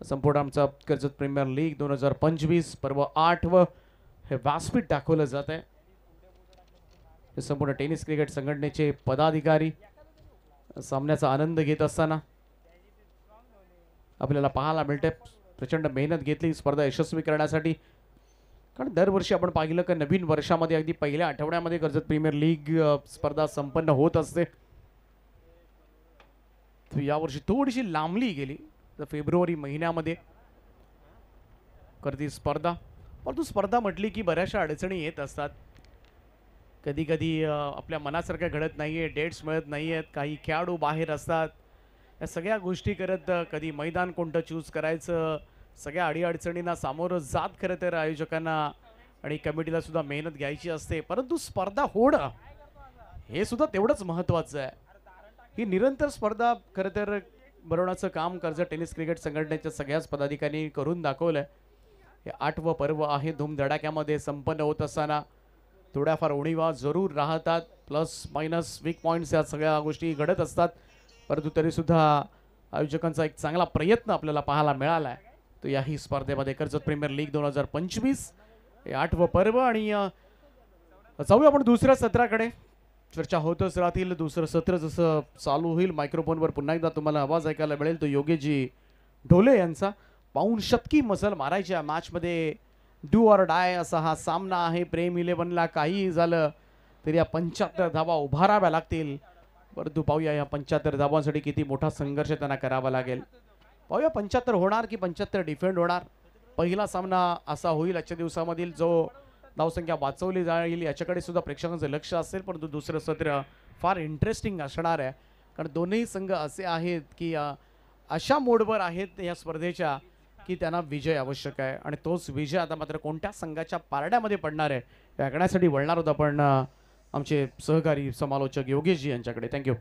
संपूर्ण आमचा कर्जत प्रीमियर लीग 2025 पर्व 8 हे व्यासपीठ दाखवलं जात आहे. संपूर्ण टेनिस क्रिकेट संघटनेचे पदाधिकारी सामन्याचा आनंद घेत असताना आपल्याला पाहायला मिळते. प्रचंड मेहनत घेतली स्पर्धा यशस्वी करण्यासाठी, कारण दरवर्षी आपण पाहिलं की नवीन वर्षामध्ये अगदी पहिल्या आठवड्यामध्ये कर्जत प्रीमियर लीग स्पर्धा संपन्न होत असते. यावर्षी थोडीशी लांबली गेली, फेब्रुवारी महिन्यामध्ये करती स्पर्धा. परंतु स्पर्धा म्हटली की बऱ्याचशा अडचणी येत असतात. कधी कधी आपल्या मनासारखं घडत नाही आहे, डेट्स मिळत नाही आहेत, काही खेळाडू बाहेर असतात. या सगळ्या गोष्टी करत कधी मैदान कोणतं चूज करायचं, सगळ्या अडीअडचणींना सामोरं जात खरं तर आयोजकांना आणि कमिटीला सुद्धा मेहनत घ्यायची असते. परंतु स्पर्धा होणं हे सुद्धा तेवढंच महत्त्वाचं आहे. ही निरंतर स्पर्धा खरं तर भरवण्याचं काम कर्जत टेनिस क्रिकेट संघटनेच्या सगळ्याच पदाधिकाऱ्यांनी करून दाखवलं आहे. हे 8वं पर्व आहे, धूमधडाक्यामध्ये संपन्न होत असताना थोड्याफार उणीवा जरूर राहतात, प्लस मायनस वीक पॉईंट्स या सगळ्या गोष्टी घडत असतात. परंतु तरीसुद्धा आयोजकांचा एक चांगला प्रयत्न आपल्याला पाहायला मिळाला आहे. तो याही स्पर्धेमध्ये कर्जत प्रीमियर लीग 2025 हे 8वं पर्व. आणि जाऊया आपण दुसऱ्या सत्राकडे. चर्चा होतच राहतील. दुसरं सत्र जसं चालू होईल मायक्रोफोनवर पुन्हा एकदा तुम्हाला आवाज ऐकायला मिळेल तो योगेशजी ढोले यांचा. पाऊण शतकी मसल मारायच्या मॅचमध्ये डू ऑर डाय असा हा सामना आहे. प्रेम 11ला काहीही झालं तरी या 75 धावा उभाराव्या लागतील. परंतु पाहूया या 75 धावांसाठी किती मोठा संघर्ष त्यांना करावा लागेल. पाहूया 75 होणार की 75 डिफेंड होणार. पहिला सामना असा होईल आजच्या दिवसामधील जो धावसंख्या वाचवली जाईल याच्याकडे सुद्धा प्रेक्षकांचं लक्ष असेल. परंतु दुसरं सत्र फार इंटरेस्टिंग असणार आहे, कारण दोन्ही संघ असे आहेत की अशा मोडवर आहेत या स्पर्धेच्या की त्यांना विजय आवश्यक आहे. आणि तोच विजय आता मात्र कोणत्या संघाच्या पारड्यामध्ये पडणार आहे हे ऐकण्यासाठी वळणार होता आपण आमचे सहकारी समालोचक योगेशजी यांच्याकडे. थँक्यू.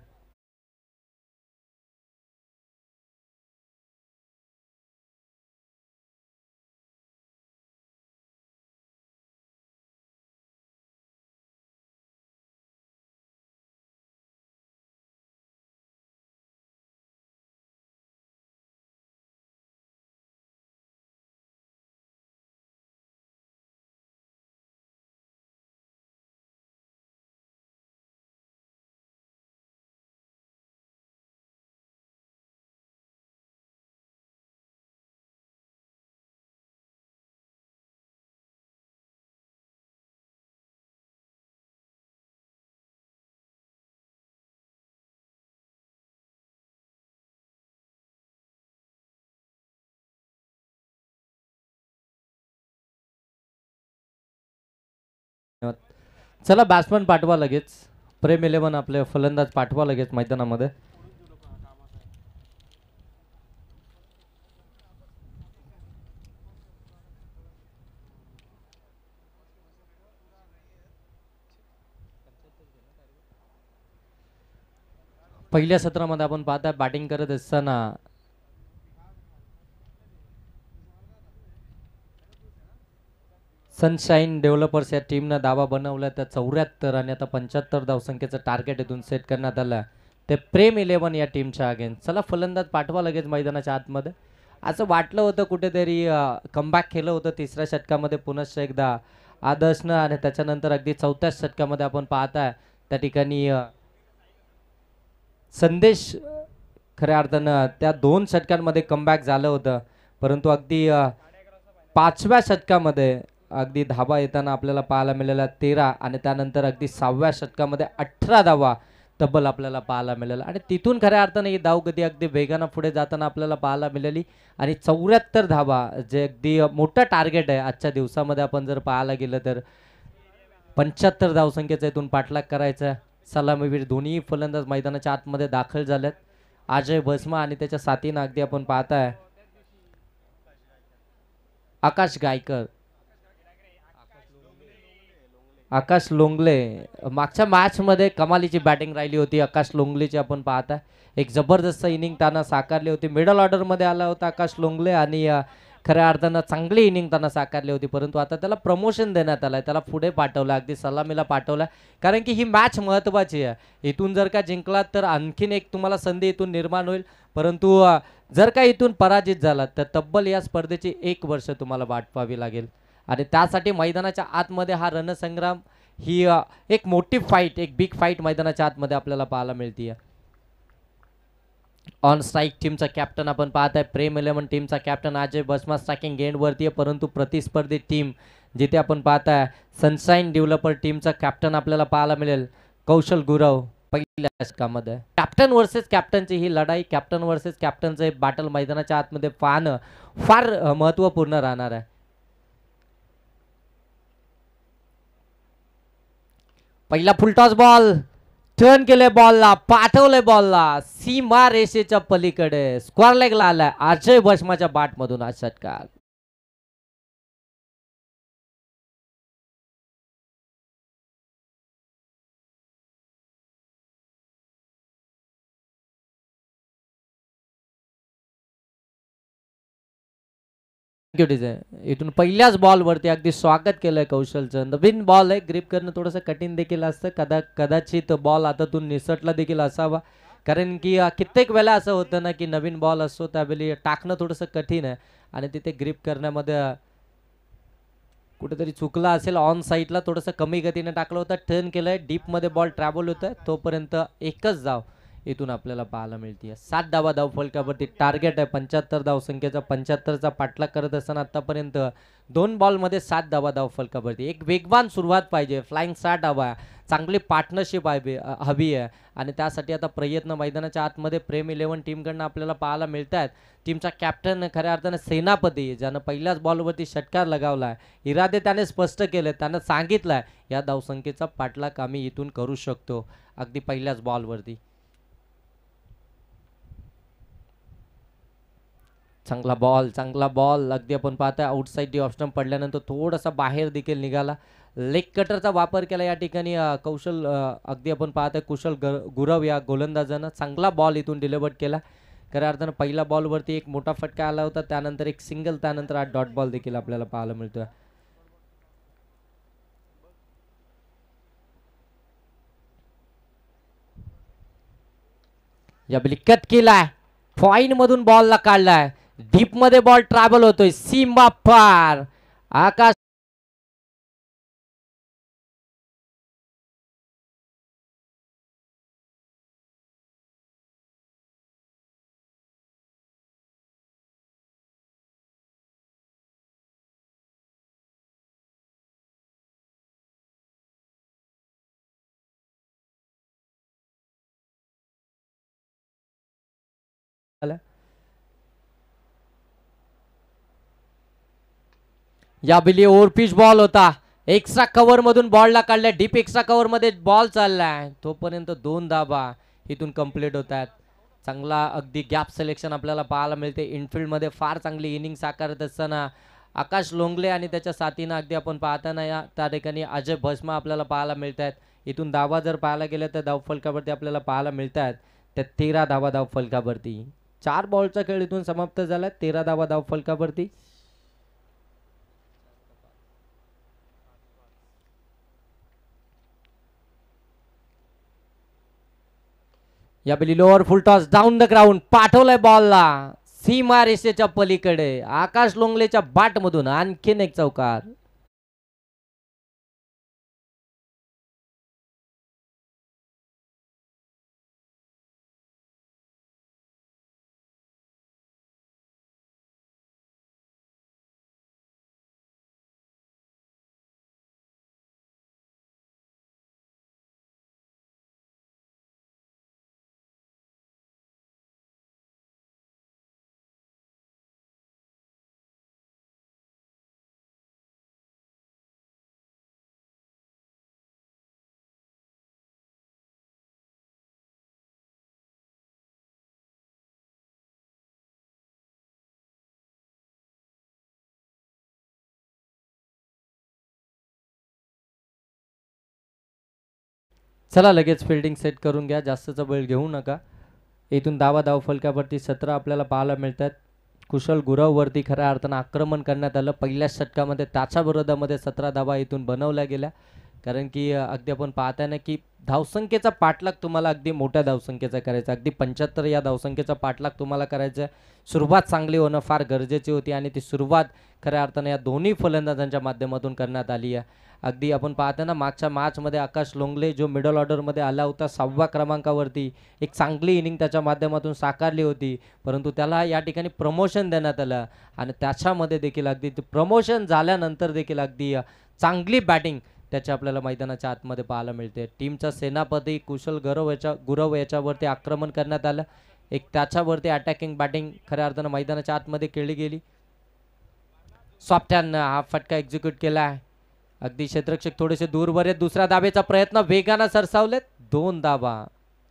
चला बॅट्समन पाठवा लगेच. प्रेम 11 आपले फलंदाज पाठवा लगेच मैदानामध्ये. पहिल्या सत्रामध्ये आपण पाहता बॅटिंग करत असताना सनशाईन डेव्हलपर्स या टीमनं दावा बनवला त्या 74 आणि आता 75 धावसंख्येचं टार्गेट इथून सेट करण्यात आलं. ते प्रेम 11 या टीमच्या अगेन्स्ट. चला फलंदाज पाठवा लगेच मैदानाच्या आतमध्ये. असं वाटलं होतं कुठेतरी कमबॅक केलं होतं तिसऱ्या षटकामध्ये पुनश्च एकदा आदर्शनं, आणि त्याच्यानंतर अगदी 4थ्या षटकामध्ये आपण पाहताय त्या ठिकाणी संदेश खऱ्या अर्थानं त्या 2 षटकांमध्ये कमबॅक झालं होतं. परंतु अगदी 5व्या षटकामध्ये अगदी धावा येताना आपल्याला पाहायला मिळाल्या 13, आणि त्यानंतर अगदी 6व्या षटकामध्ये 18 धावा तब्बल आपल्याला पाहायला मिळाल्या. आणि तिथून खऱ्या अर्थानं ही धावगती अगदी वेगानं पुढे जाताना आपल्याला पाहायला मिळाली. आणि 74 धावा जे अगदी मोठं टार्गेट आहे आजच्या दिवसामध्ये आपण जर पाहायला गेलं तर 75 धावसंख्येचा इथून पाठलाग करायचा. सलामीवीर दोन्ही फलंदाज मैदानाच्या आतमध्ये दाखल झालेत. अजय भस्मा आणि त्याच्या साथीनं अगदी आपण पाहताय आकाश गायकर, आकाश लोंगले. मागच्या मॅचमध्ये कमालीची बॅटिंग राहिली होती आकाश लोंगलेची. आपण पाहता एक जबरदस्त इनिंग त्यानं साकारली होती. मिडल ऑर्डरमध्ये आला होता आकाश लोंगले आणि खऱ्या अर्थानं चांगली इनिंग त्यानं साकारली होती. परंतु आता त्याला प्रमोशन देण्यात आलं आहे, त्याला पुढे पाठवलं, अगदी सलामीला पाठवलं. कारण की ही मॅच महत्त्वाची आहे. इथून जर का जिंकलात तर आणखीन एक तुम्हाला संधी इथून निर्माण होईल. परंतु जर का इथून पराजित झालात तर तब्बल या स्पर्धेची 1 वर्ष तुम्हाला वाट पाहावी लागेल. आणि त्यासाठी मैदानाच्या आतमध्ये हा रणसंग्राम, ही एक मोठी फाईट, एक बिग फाईट मैदानाच्या आतमध्ये आपल्याला पाहायला मिळते. ऑन स्ट्राईक टीमचा कॅप्टन आपण पाहत आहे प्रेम 11 टीमचा कॅप्टन अजय भस्मा स्ट्रायकिंग गेंडवरती आहे. परंतु प्रतिस्पर्धी टीम जिथे आपण पाहताय सनशाईन डेव्हलपर टीमचा कॅप्टन आपल्याला पाहायला मिळेल कौशल गुरव. पहिल्या षटकामध्ये कॅप्टन वर्सेस कॅप्टनची ही लढाई, कॅप्टन वर्सेस कॅप्टनचं हे बॅटल मैदानाच्या आतमध्ये पाहणं फार महत्त्वपूर्ण राहणार आहे. पहिला फुलटॉस बॉल, टर्न केले बॉलला, पाठवले बॉलला सीमा रेषेच्या पलीकडे, स्क्वेअर लेगला आलाय अजय भस्माच्या बॅट मधून हा षटकार. इथून पहिल्याच बॉल वरती अगदी स्वागत केलंय कौशलचं. नवीन बॉल आहे, ग्रिप करणं थोडंसं कठीण देखील असतं. कदाचित बॉल हातातून निसटला देखील असावा, कारण की कित्येक वेळा असं होतं ना की नवीन बॉल असतो त्यावेळी टाकणं थोडंसं कठीण आहे आणि तिथे ग्रिप करण्यामध्ये कुठेतरी चुकला असेल. ऑन साईडला थोडंसं कमी गतीने टाकलं होतं, टर्न केलंय, डीप मध्ये बॉल ट्रॅव्हल होत आहे, तोपर्यंत एकच धाव इथून आपल्याला पाहायला मिळते. 7 धावा धाव फलकावरती टार्गेट आहे 75 धावसंख्येचा. 75चा पाठलाग करत असताना आतापर्यंत 2 बॉलमध्ये 7 धावा धाव फलकावरती. एक वेगवान सुरुवात पाहिजे, फ्लाइंग 60 हवा, चांगली पार्टनरशिप हवी आहे आणि त्यासाठी आता प्रयत्न मैदानाच्या आतमध्ये प्रेम 11 टीमकडनं आपल्याला पाहायला मिळत आहेत. टीमचा कॅप्टन खऱ्या अर्थाने सेनापती, ज्यानं पहिल्याच बॉलवरती षटकार लगावला आहे. इरादे त्याने स्पष्ट केले, त्यानं सांगितलंय या धावसंख्येचा पाठलाग आम्ही इथून करू शकतो अगदी पहिल्याच बॉलवरती. चांगला बॉल अगदी आपण पाहताय आउटसाइड डी ऑप्शन पडल्यानंतर थोडासा बाहेर देखील निघाला. लेग कटरचा वापर केला या ठिकाणी कौशल, अगदी आपण पाहताय कुशल गुरव या गोलंदाजानं चांगला बॉल इथून डिलिव्हर केला. खऱ्या अर्थानं पहिल्या बॉलवरती एक मोठा फटका आला होता, त्यानंतर एक सिंगल, त्यानंतर हा डॉट बॉल देखील आपल्याला पाहायला मिळतोय. या कट केलाय, पॉइंट मधून बॉलला काढलाय, डीप मध्ये बॉल ट्रॅव्हल होतोय, सीमा पार. आकाश या बिली ओव्हर पिच बॉल होता, एक्स्ट्रा कव्हर मधून बॉलला काढलाय, डीप एक्स्ट्रा कव्हर मध्ये बॉल चाललाय, तोपर्यंत 2 धावा इथून कंप्लीट होत आहेत. चांगला अगदी गॅप सिलेक्शन आपल्याला पाहायला मिळते. इनफिल्ड मध्ये फार चांगली इनिंग साकारत असताना आकाश लोंगले आणि त्याच्या साथीनं अगदी आपण पाहताना या त्या ठिकाणी अजय भस्मा आपल्याला पाहायला मिळत आहेत. इथून धावा जर पाहायला गेलं तर धावफलकावरती आपल्याला पाहायला मिळत आहेत त्या 13 धावा धावफलकावरती. 4 बॉलचा खेळ इथून समाप्त झाला, 13 धावा धावफलकावरती. या बेली lower full toss down the ground, पाठवलंय बॉलला सीमा रेषेच्या पलीकडे, आकाश लोंगलेच्या बॅट मधून आणखीन एक चौकार. चला लगेच फिल्डिंग सेट करून घ्या, जास्तचा वेळ घेऊ नका. इथून धावा धाव फलकावरती 17 आपल्याला पाहायला मिळतात. कुशल गुरववरती खऱ्या अर्थानं आक्रमण करण्यात आलं. पहिल्याच षटकामध्ये त्याच्या विरोधामध्ये 17 धावा इथून बनवल्या गेल्या, कारण की अगदी आपण पाहताय ना की धावसंख्येचा पाठलाग तुम्हाला अगदी मोठ्या धावसंख्येचा करायचा, अगदी 75 या धावसंख्येचा पाठलाग तुम्हाला करायचा. सुरुवात चांगली होणं फार गरजेची होती आणि ती सुरुवात खऱ्या अर्थानं या दोन्ही फलंदाजांच्या माध्यमातून करण्यात आली आहे. अगदी आपण पाहताना मागच्या मॅचमध्ये आकाश लोंगले जो मिडल ऑर्डरमध्ये आला होता 6व्या क्रमांकावरती, एक चांगली इनिंग त्याच्या माध्यमातून साकारली होती, परंतु त्याला या ठिकाणी प्रमोशन देण्यात आलं आणि त्याच्यामध्ये देखील अगदी प्रमोशन झाल्यानंतर देखील अगदी चांगली बॅटिंग त्याचे आपल्याला मैदानाच्या आतमध्ये पाहायला मिळते. टीमचा सेनापती कुशल गुरव याच्यावरती आक्रमण करण्यात आलं. एक त्याच्यावरती अटॅकिंग बॅटिंग खऱ्या अर्थानं मैदानाच्या आतमध्ये खेळली गेली. सॉफ्टॅन हा फटका एक्झिक्यूट केला आहे. अगदी क्षेत्ररक्षक थोडेसे दूरवर आहेत. दुसऱ्या दाबेचा प्रयत्न वेगानं सरसावलेत. 2 धाबा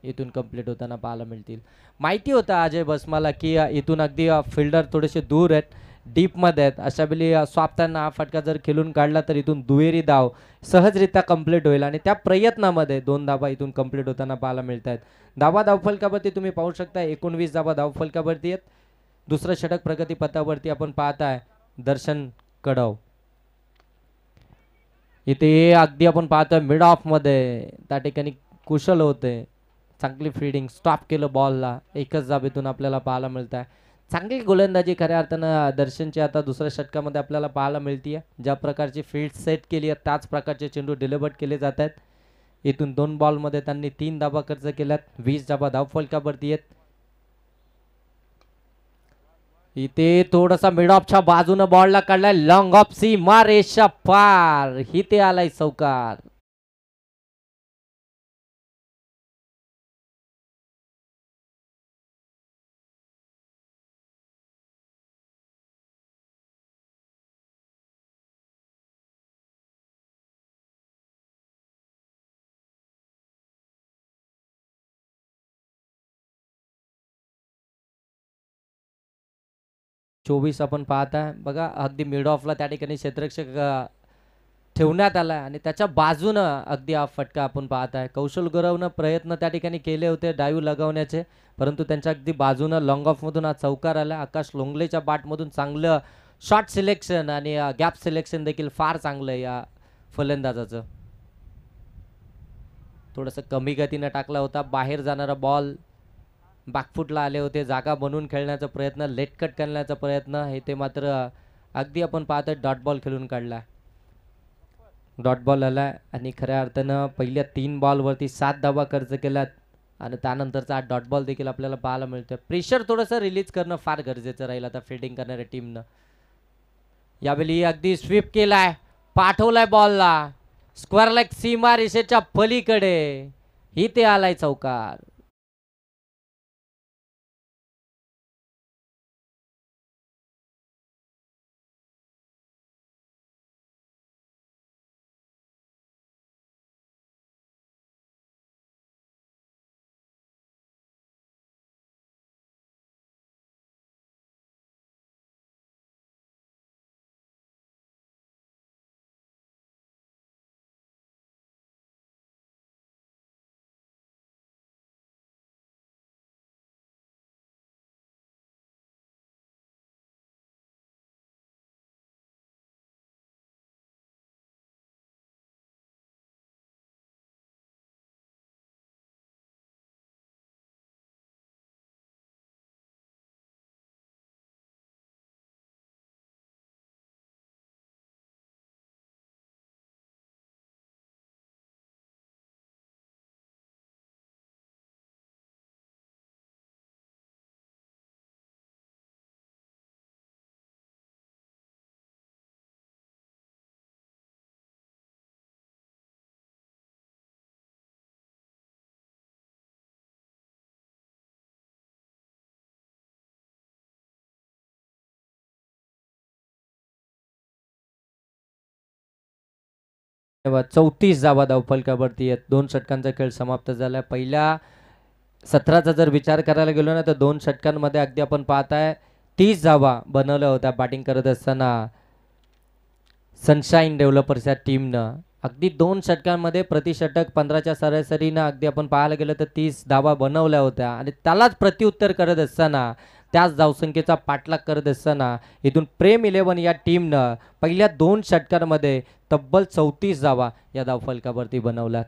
इथून कंप्लीट होताना पाहायला मिळतील. माहिती होतं अजय बसमाला की इथून अगदी फिल्डर थोडेसे दूर आहेत, डीपमध्ये आहेत. अशा वेळी स्वाप्तांना हा फटका जर खेळून काढला तर इथून दुहेरी धाव सहजरित्या कंप्लीट होईल आणि त्या प्रयत्नामध्ये 2 धाबा इथून कंप्लीट होताना पाहायला मिळत आहेत. धावफलकावरती तुम्ही पाहू शकता 19 धाबा धावफलकावरती आहेत. दुसरं षटक प्रगतीपथावरती आपण पाहताय दर्शन कडव. इथे अगदी आपण पाहतोय मिड ऑफ मध्ये त्या ठिकाणी कुशल होते. चांगली फिल्डिंग स्टॉप केलं बॉलला. एकच धाबेतून आपल्याला पाहायला मिळत आहे. चांगली गोलंदाजी खऱ्या अर्थानं दर्शनची आता दुसऱ्या षटकामध्ये आपल्याला पाहायला मिळते. ज्या प्रकारची फील्ड सेट केली आहे त्याच प्रकारचे चेंडू डिलिव्हर्ड केले जात आहेत. इथून 2 बॉलमध्ये त्यांनी 3 धाबा खर्च केल्यात. 20 धाबा धावफलकावरती आहेत. इथे थोडासा मिड ऑफच्या बाजूनं बॉलला काढलाय. लॉंग ऑफ सीमा रेषा पार. इथे आलाय चौकार. चोवीस आपण पाहता बघा अगदी मिड ऑफला त्या ठिकाणी क्षेत्ररक्षक ठेवण्यात आला आणि त्याच्या बाजूनं अगदी हा फटका आपण पाहत आहे. कौशल गुरवनं प्रयत्न त्या ठिकाणी केले होते डाईव्ह लगावण्याचे, परंतु त्यांच्या अगदी बाजूनं लॉंग ऑफमधून हा चौकार आला. आकाश लोंगलेच्या बॅटमधून चांगलं शॉट सिलेक्शन आणि गॅप सिलेक्शन देखील फार चांगलं या फलंदाजाचं. थोडंसं कमी गतीनं टाकला होता. बाहेर जाणारा बॉल बॅकफुटला आले होते. जागा बनवून खेळण्याचा प्रयत्न, लेट कट करण्याचा प्रयत्न, हे ते मात्र अगदी आपण पाहतोय डॉट बॉल खेळून काढला. डॉट बॉल आला आणि खऱ्या अर्थानं पहिल्या 3 बॉलवरती 7 धावा खर्च केल्यात आणि त्यानंतरचा डॉट बॉल देखील आपल्याला पाहायला मिळतोय. प्रेशर थोडंसं रिलीज करणं फार गरजेचं राहील आता फिल्डिंग करणाऱ्या टीमनं. यावेळी अगदी स्वीप केलाय, पाठवलाय बॉलला स्क्वेअर लेग सीमा रेषेच्या पलीकडे. इथे आलाय चौकार. तेव्हा 34 धावा धावफलकावरती आहेत. 2 षटकांचा खेळ समाप्त झाला. पहिल्या 17चा जर विचार करायला गेलो ना तर 2 षटकांमध्ये अगदी आपण पाहताय 30 धावा बनवल्या होत्या बॅटिंग करत असताना सनशाईन डेव्हलपर्सच्या टीमनं. अगदी 2 षटकांमध्ये प्रति षटक 15च्या सरासरीनं अगदी आपण पाहायला गेलं तर 30 धावा बनवल्या होत्या आणि त्यालाच प्रत्युत्तर करत असताना, त्याच धावसंख्येचा पाठलाग करत असताना इथून प्रेम 11 या टीमनं पहिल्या 2 षटकांमध्ये तब्बल 34 धावा या धावफलकावरती बनवल्यात.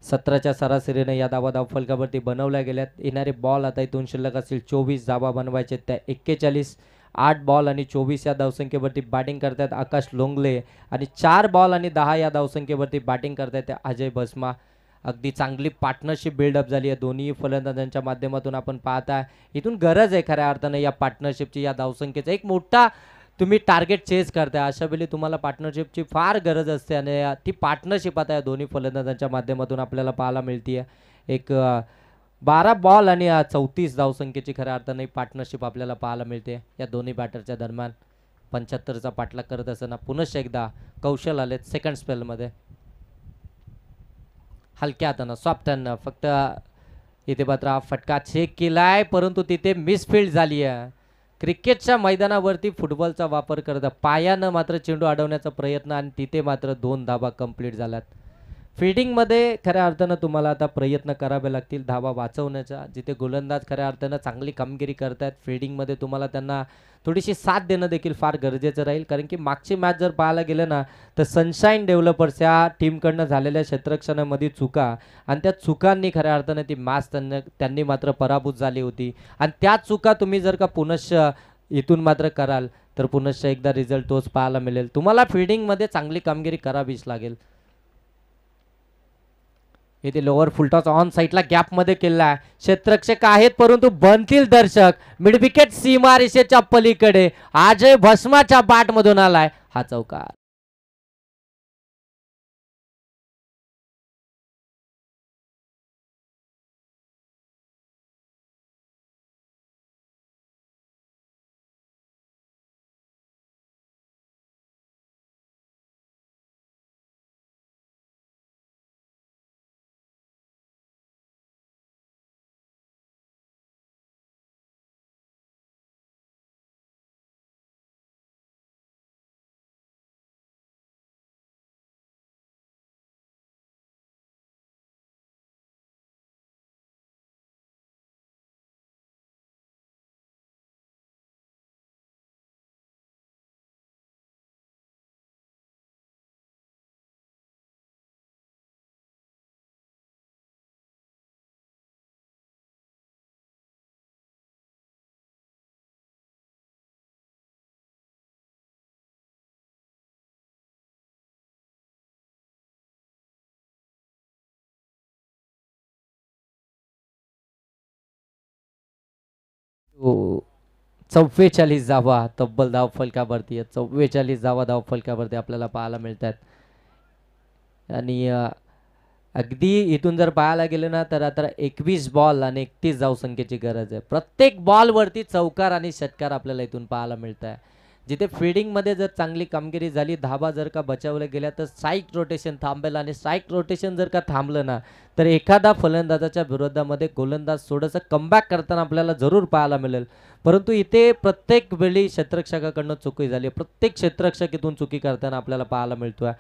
17च्या सरासरीने या धावफलकावरती बनवल्या गेल्यात. येणारे बॉल आता इथून शिल्लक असतील 24 धावा बनवायचे त्या 41. 8 बॉल आणि 24 या धावसंख्येवरती बॅटिंग करतात आकाश लोंगले आणि 4 बॉल आणि 10 या धावसंख्येवरती बॅटिंग करतात अजय बसमा. अगदी चांगली पार्टनरशिप बिल्डअप झाली आहे दोन्ही फलंदाजांच्या माध्यमातून. आपण पाहताय इथून गरज आहे खऱ्या अर्थानं या पार्टनरशिपची, या धावसंख्येचा. एक मोठा तुम्ही टार्गेट चेस करताय, अशा वेळी तुम्हाला पार्टनरशिपची फार गरज असते आणि ती पार्टनरशिप आता या दोन्ही फलंदाजांच्या माध्यमातून आपल्याला पाहायला मिळते. एक 12 बॉल आणि 34 धावसंख्येची खऱ्या अर्थाने पार्टनरशिप आपल्याला पाहायला मिळते या दोन्ही बॅटरच्या दरम्यान. 75चा पाठलाग करत असताना पुनश्च एकदा कौशल आलेत सेकंड स्पेलमध्ये. हलक्या हातानं सॉफ्ट हॅन्डनं फक्त इथे मात्र हा फटका चेक केलाय, परंतु तिथे मिसफिल्ड झाली आहे. क्रिकेटच्या मैदानावरती फुटबॉलचा वापर करत पायानं मात्र चेंडू अडवण्याचा प्रयत्न आणि तिथे मात्र 2 धाबा कंप्लीट झाल्यात. फिल्डिंगमध्ये खऱ्या अर्थानं तुम्हाला आता प्रयत्न करावे लागतील धाबा वाचवण्याचा, जिथे गोलंदाज खऱ्या अर्थानं चांगली कामगिरी करतात. फिल्डिंगमध्ये तुम्हाला त्यांना थोडीशी साथ देणं देखील फार गरजेचं राहील, कारण की मागची मॅच जर पाहायला गेलं ना तर सनशाईन डेव्हलपर्स या टीमकडनं झालेल्या क्षेत्ररक्षणामध्ये चुका आणि त्या चुकांनी खऱ्या अर्थानं ती मॅच त्यांनी मात्र पराभूत झाली होती आणि त्या चुका तुम्ही जर का पुनश्च इथून मात्र कराल तर पुनश्च एकदा रिझल्ट तोच पाहायला मिळेल. तुम्हाला फिल्डिंगमध्ये चांगली कामगिरी करावीच लागेल. इथे लोअर फुलटॉस ऑन साईडला गॅपमध्ये केला आहे. क्षेत्ररक्षक आहेत परंतु बनतील दर्शक. मिडविकेट सीमारेषेच्या पलीकडे अजय भस्माच्या बॅटमधून आलाय हा चौकार. हो, 44 धावा तब्बल धाव फलकावरती 44 धावा धाव फलकावरती आपल्याला पाहायला मिळतात. आणि अगदी इथून जर पाहायला गेलं ना तर आता 21 बॉल आणि 31 धावसंख्येची गरज आहे. प्रत्येक बॉलवरती चौकार आणि षटकार आपल्याला इथून पाहायला मिळत आहे. जिथे फिल्डिंगमध्ये जर चांगली कामगिरी झाली, धाबा जर का बचावल्या गेल्या तर स्ट्राईक रोटेशन थांबेल आणि स्ट्राईक रोटेशन जर का थांबलं ना तर एखादा फलंदाजाच्या विरोधामध्ये गोलंदाज थोडंसं कमबॅक करताना आपल्याला जरूर पाहायला मिळेल. परंतु इथे प्रत्येक वेळी क्षेत्ररक्षकाकडनं चुकी झाली. प्रत्येक क्षेत्ररक्षक इथून चुकी करताना आपल्याला पाहायला मिळतोय.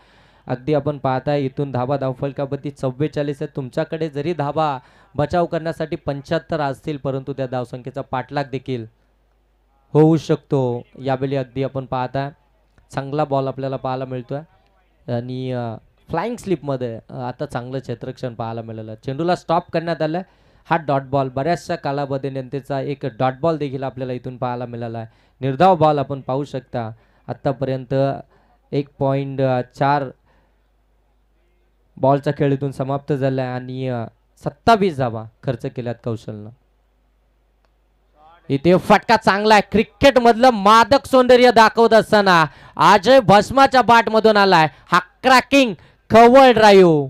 अगदी आपण पाहताय इथून धाबा धावफलकावरती 44 आहे. तुमच्याकडे जरी धाबा बचाव करण्यासाठी 75 असतील परंतु त्या धावसंख्येचा पाठलाग देखील होऊ शकतो. यावेळी अगदी आपण पाहताय चांगला बॉल आपल्याला पाहायला मिळतोय आणि फ्लाइंग स्लिपमध्ये आता चांगलं क्षेत्ररक्षण पाहायला मिळालं. चेंडूला स्टॉप करण्यात आलं. हा डॉट बॉल बऱ्याचशा कालावधीनंतरचा एक डॉट बॉल देखील आपल्याला इथून पाहायला मिळाला आहे. निर्धाव बॉल आपण पाहू शकता. आत्तापर्यंत 1.4 बॉलचा खेळ इथून समाप्त झाला आहे आणि 27 धावा खर्च केल्यात कौशलनं. इथे फटका चांगला आहे. क्रिकेट मधलं मादक सौंदर्य दाखवत असताना अजय भस्माच्या बॅट मधून आलाय हा क्रॅकिंग कव्हर ड्राईव्ह.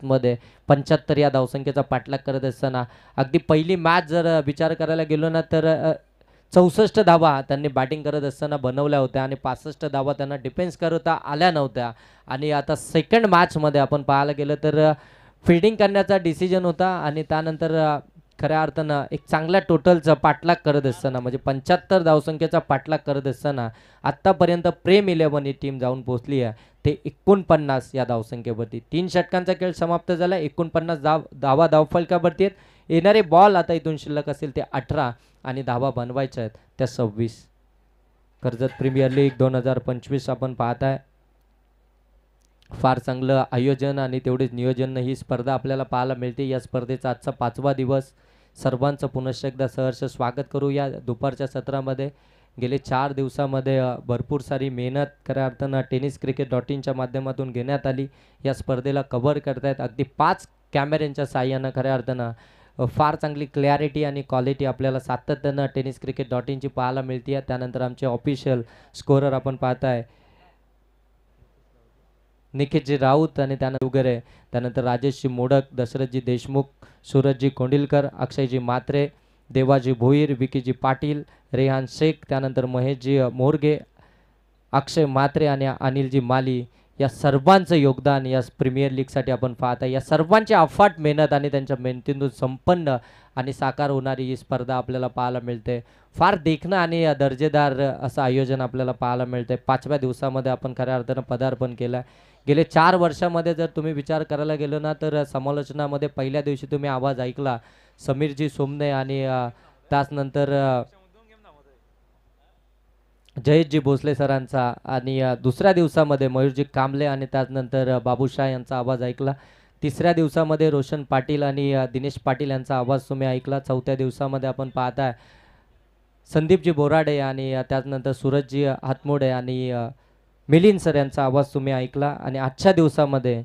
मध्ये 75 या धावसंख्येचा पाठलाग करत असताना अगदी पहिली मॅच जर विचार करायला गेलो ना तर 64 धावा त्यांनी बॅटिंग करत असताना बनवल्या होत्या आणि 65 धावा त्यांना डिफेन्स करता आल्या नव्हत्या. आणि आता सेकंड मॅचमध्ये आपण पाहायला गेलं तर फिल्डिंग करण्याचा डिसिजन होता आणि त्यानंतर खऱ्या अर्थानं एक चांगल्या टोटलचा पाठलाग करत असताना म्हणजे 75 धावसंख्येचा पाठलाग करत असताना आत्तापर्यंत प्रेम 11 ही टीम जाऊन पोहोचली आहे ते 49 या धावसंख्येवरती. 3 षटकांचा खेळ समाप्त झाला. 49 धावा धावफलकावरती आहेत. येणारे बॉल आता इथून शिल्लक असतील ते 18 आणि धावा बनवायच्या आहेत त्या 26. कर्जत प्रीमियर लीग 2025 आपण पाहताय. फार चांगलं आयोजन आणि तेवढेच नियोजन ही स्पर्धा आपल्याला पाहायला मिळते. या स्पर्धेचा आजचा 5वा दिवस. सर्वांचं पुनश्च एकदा सहर्ष स्वागत करू या दुपारच्या सत्रामध्ये. गेले 4 दिवसामध्ये भरपूर सारी मेहनत खऱ्या अर्थानं tenniscricket.inच्या माध्यमातून घेण्यात आली. या स्पर्धेला कव्हर करतायत अगदी 5 कॅमेऱ्यांच्या साह्यानं खऱ्या अर्थानं फार चांगली क्लॅरिटी आणि क्वालिटी आपल्याला सातत्यानं tenniscricket.inची पाहायला मिळते. त्यानंतर आमचे ऑफिशियल स्कोरर आपण पाहताय निखितजी राऊत आणि त्यानंतर वगैरे त्यानंतर राजेशजी मोडक, दशरथजी देशमुख, सूरजजी कोंडिलकर, अक्षयजी मात्रे, देवाजी भोईर, विकीजी पाटील, रेहान शेख, त्यानंतर महेशजी मोरगे, अक्षय मात्रे आणि अनिलजी माली या सर्वांचं योगदान या प्रीमियर लीगसाठी आपण पाहता. या सर्वांची अफाट मेहनत आणि त्यांच्या मेहनतीतून संपन्न आणि साकार होणारी ही स्पर्धा आपल्याला पाहायला मिळते. फार देखणं आणि दर्जेदार असं आयोजन आपल्याला पाहायला मिळते. 5व्या दिवसामध्ये आपण खऱ्या अर्थानं पदार्पण केलं. गेले 4 वर्षामध्ये जर तुम्ही विचार करायला गेलो ना तर समालोचनामध्ये पहिल्या दिवशी तुम्ही आवाज ऐकला समीरजी सोमने आणि त्याचनंतर जयेशजी भोसले सरांचा आणि दुसऱ्या दिवसामध्ये मयूरजी कांबळे आणि त्याचनंतर बाबूशाह यांचा आवाज ऐकला. तिसऱ्या दिवसामध्ये रोशन पाटील आणि दिनेश पाटील यांचा आवाज तुम्ही ऐकला. चौथ्या दिवसामध्ये आपण पाहताय संदीपजी बोराडे आणि त्याचनंतर सूरजजी हातमोडे आणि मिलिंद सर यांचा आवाज तुम्ही ऐकला. आणि आजच्या दिवसामध्ये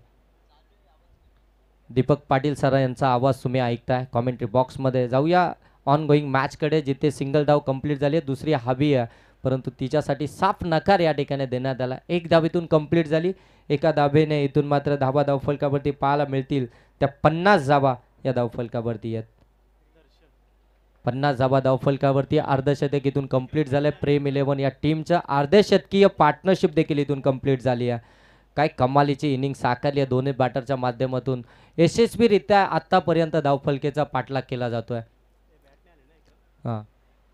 दीपक पाटील सर यांचा आवाज तुम्ही ऐकताय कॉमेंट्री बॉक्समध्ये. जाऊया ऑन गोईंग मॅचकडे जिथे सिंगल धाव कंप्लीट झाली आहे. दुसरी हवी आहे परंतु तिच्यासाठी साफ नकार या ठिकाणी देण्यात आला. 1 धाव इथून कंप्लीट झाली. एका धावेने इथून मात्र धावा धावफलकावरती पाहायला मिळतील त्या 50 धावा या धावफलकावरती आहेत. 50 धावा धावफलकावरती अर्धशतक इथून कंप्लीट झालंय. प्रेम 11 या टीमचं अर्धशतकीय पार्टनरशिप देखील इथून कंप्लीट झाली आहे. काय कमालीची इनिंग साकारली आहे दोन्ही बॅटरच्या माध्यमातून. यशस्वीरित्या आतापर्यंत धावफलकेचा पाठलाग केला जातोय. हां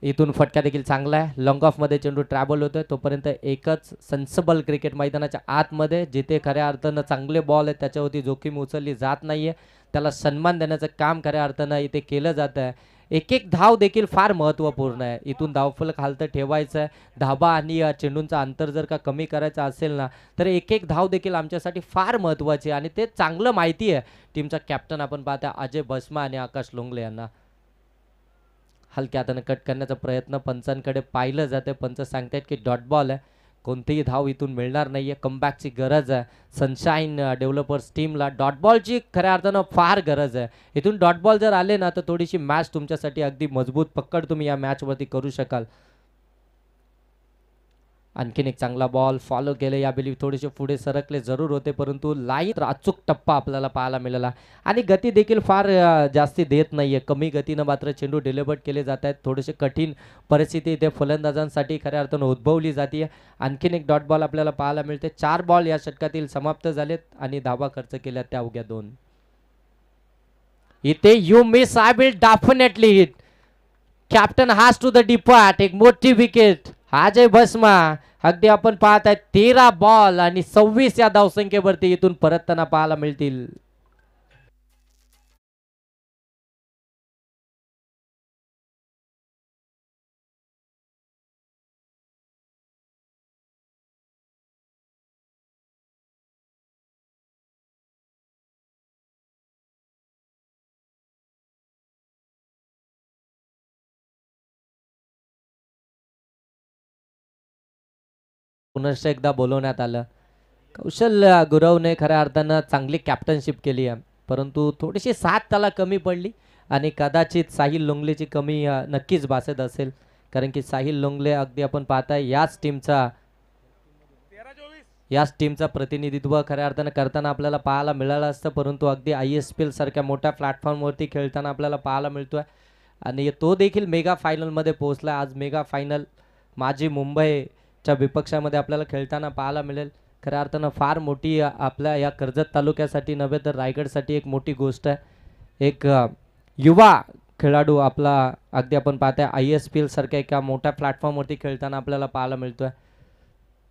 इथून फटका देखील चांगला आहे. लॉंग ऑफमध्ये चेंडू ट्रॅव्हल होतोय तोपर्यंत एकच सेन्सिबल क्रिकेट मैदानाच्या आतमध्ये जिथे खऱ्या अर्थानं चांगले बॉल आहेत त्याच्यावरती जोखीम उचलली जात नाहीये. त्याला सन्मान देण्याचं काम खऱ्या अर्थानं इथे केलं जात आहे. एक एक धाव देखील फार महत्त्वपूर्ण आहे. इथून धावफलक हालतं ठेवायचं आहे. धाबा आणि चेंडूंचं अंतर जर का कमी करायचं असेल ना तर एक एक धाव देखील आमच्यासाठी फार महत्त्वाची आहे आणि ते चांगलं माहिती आहे टीमचा कॅप्टन आपण पाहता अजय भस्मा आणि आकाश लोंगले यांना. हलक्या हाताने कट करण्याचा प्रयत्न पंचांकडे पाहिलं जाते. पंच सांगतायत की डॉट बॉल आहे. कोणतीही धाव इथून मिळणार नाहीये. कमबॅकची गरज आहे सनशाईन डेव्हलपर्स टीमला. डॉट बॉलची खऱ्या अर्थानं फार गरज आहे. इथून डॉट बॉल जर आले ना तर थोडीशी मॅच तुमच्यासाठी अगदी मजबूत पकड तुम्ही या मॅचवरती करू शकाल. आणखीन एक चांगला बॉल फॉलो केले. यावेळी थोडेसे पुढे सरकले जरूर होते परंतु लाईन अचूक टप्पा आपल्याला पाहायला मिळाला आणि गती देखील फार जास्ती देत नाहीये. कमी गतीनं मात्र चेंडू डिलिव्हर्ड केले जात आहेत. थोडेसे कठीण परिस्थिती इथे फलंदाजांसाठी खऱ्या अर्थानं उद्भवली जाते. आणखीन एक डॉट बॉल आपल्याला पाहायला मिळते. 4 बॉल या षटकातील समाप्त झालेत आणि धावा खर्च केल्या त्या अवघ्या 2. इथे you miss I will definitely hit. Captain has to the depart. एक मोठी विकेट अजय भस्मा. अगदी आपण पाहताय 13 बॉल आणि 26 या धावसंख्येवरती इथून परतताना पाहायला मिळतील. पुनश्च एकदा बोलवण्यात आलं. कौशल गुरवने खऱ्या अर्थानं चांगली कॅप्टनशिप केली आहे परंतु थोडीशी साथ त्याला कमी पडली आणि कदाचित साहिल लोंगलेची कमी नक्कीच भासत असेल कारण की साहिल लोंगले अगदी आपण पाहताय याच टीमचा याच टीमचा प्रतिनिधित्व खऱ्या अर्थानं करताना आपल्याला पाहायला मिळालं असतं, परंतु अगदी ISPL सारख्या मोठ्या प्लॅटफॉर्मवरती खेळताना आपल्याला पाहायला मिळतोय आणि तो देखील मेगा फायनलमध्ये पोहोचला. आज मेगा फायनल माझी मुंबईच्या विपक्षामध्ये आपल्याला खेळताना पाहायला मिळेल. खऱ्या अर्थानं फार मोठी आपल्या या कर्जत तालुक्यासाठी नव्हे तर रायगडसाठी एक मोठी गोष्ट आहे. एक युवा खेळाडू आपला अगदी आपण पाहताय ISPL सारख्या एका मोठ्या प्लॅटफॉर्मवरती खेळताना आपल्याला पाहायला मिळतोय.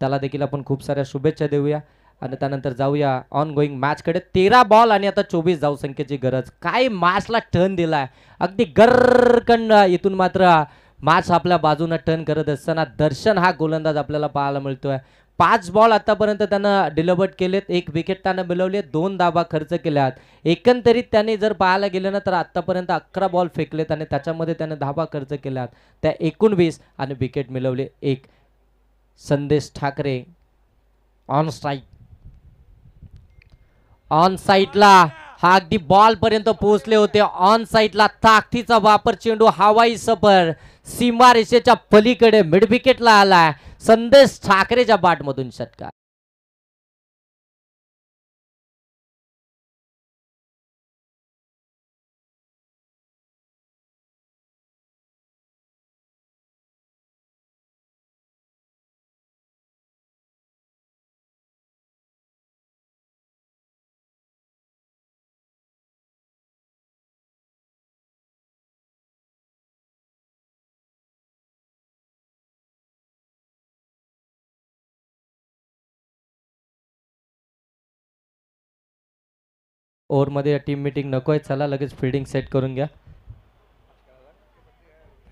त्याला देखील आपण खूप साऱ्या शुभेच्छा देऊया आणि त्यानंतर जाऊया ऑन गोईंग मॅचकडे. 13 बॉल आणि आता 24 धावसंख्येची गरज. काय मॅचला टर्न दिलाय, अगदी गरकन इथून मात्र मॅच आपल्या बाजूनं टर्न करत असताना दर्शन हा गोलंदाज आपल्याला पाहायला मिळतोय. 5 बॉल आतापर्यंत त्यानं डिलिव्हर्ड केलेत, 1 विकेट त्यानं मिळवली, 2 धाबा खर्च केल्यात. एकंदरीत त्याने जर पाहायला गेलं ना तर आतापर्यंत 11 बॉल फेकलेत आणि त्याच्यामध्ये त्याने धाबा खर्च केल्यात त्या 19 आणि विकेट मिळवले 1. संदेश ठाकरे ऑन स्ट्राईक, ऑन साईडला हा अगदी बॉल पर्यंत पोहोचले होते. ऑन साईडला ताकदीचा वापर, चेंडू हवाई सफर सीमारेषेच्या पलीकडे मिड विकेटला आलाय. संदेश ठाकरेच्या बॅटमधून षटकार. ओव्हरमध्ये टीम मीटिंग नकोय. चला लगेच फिल्डिंग सेट करून घ्या.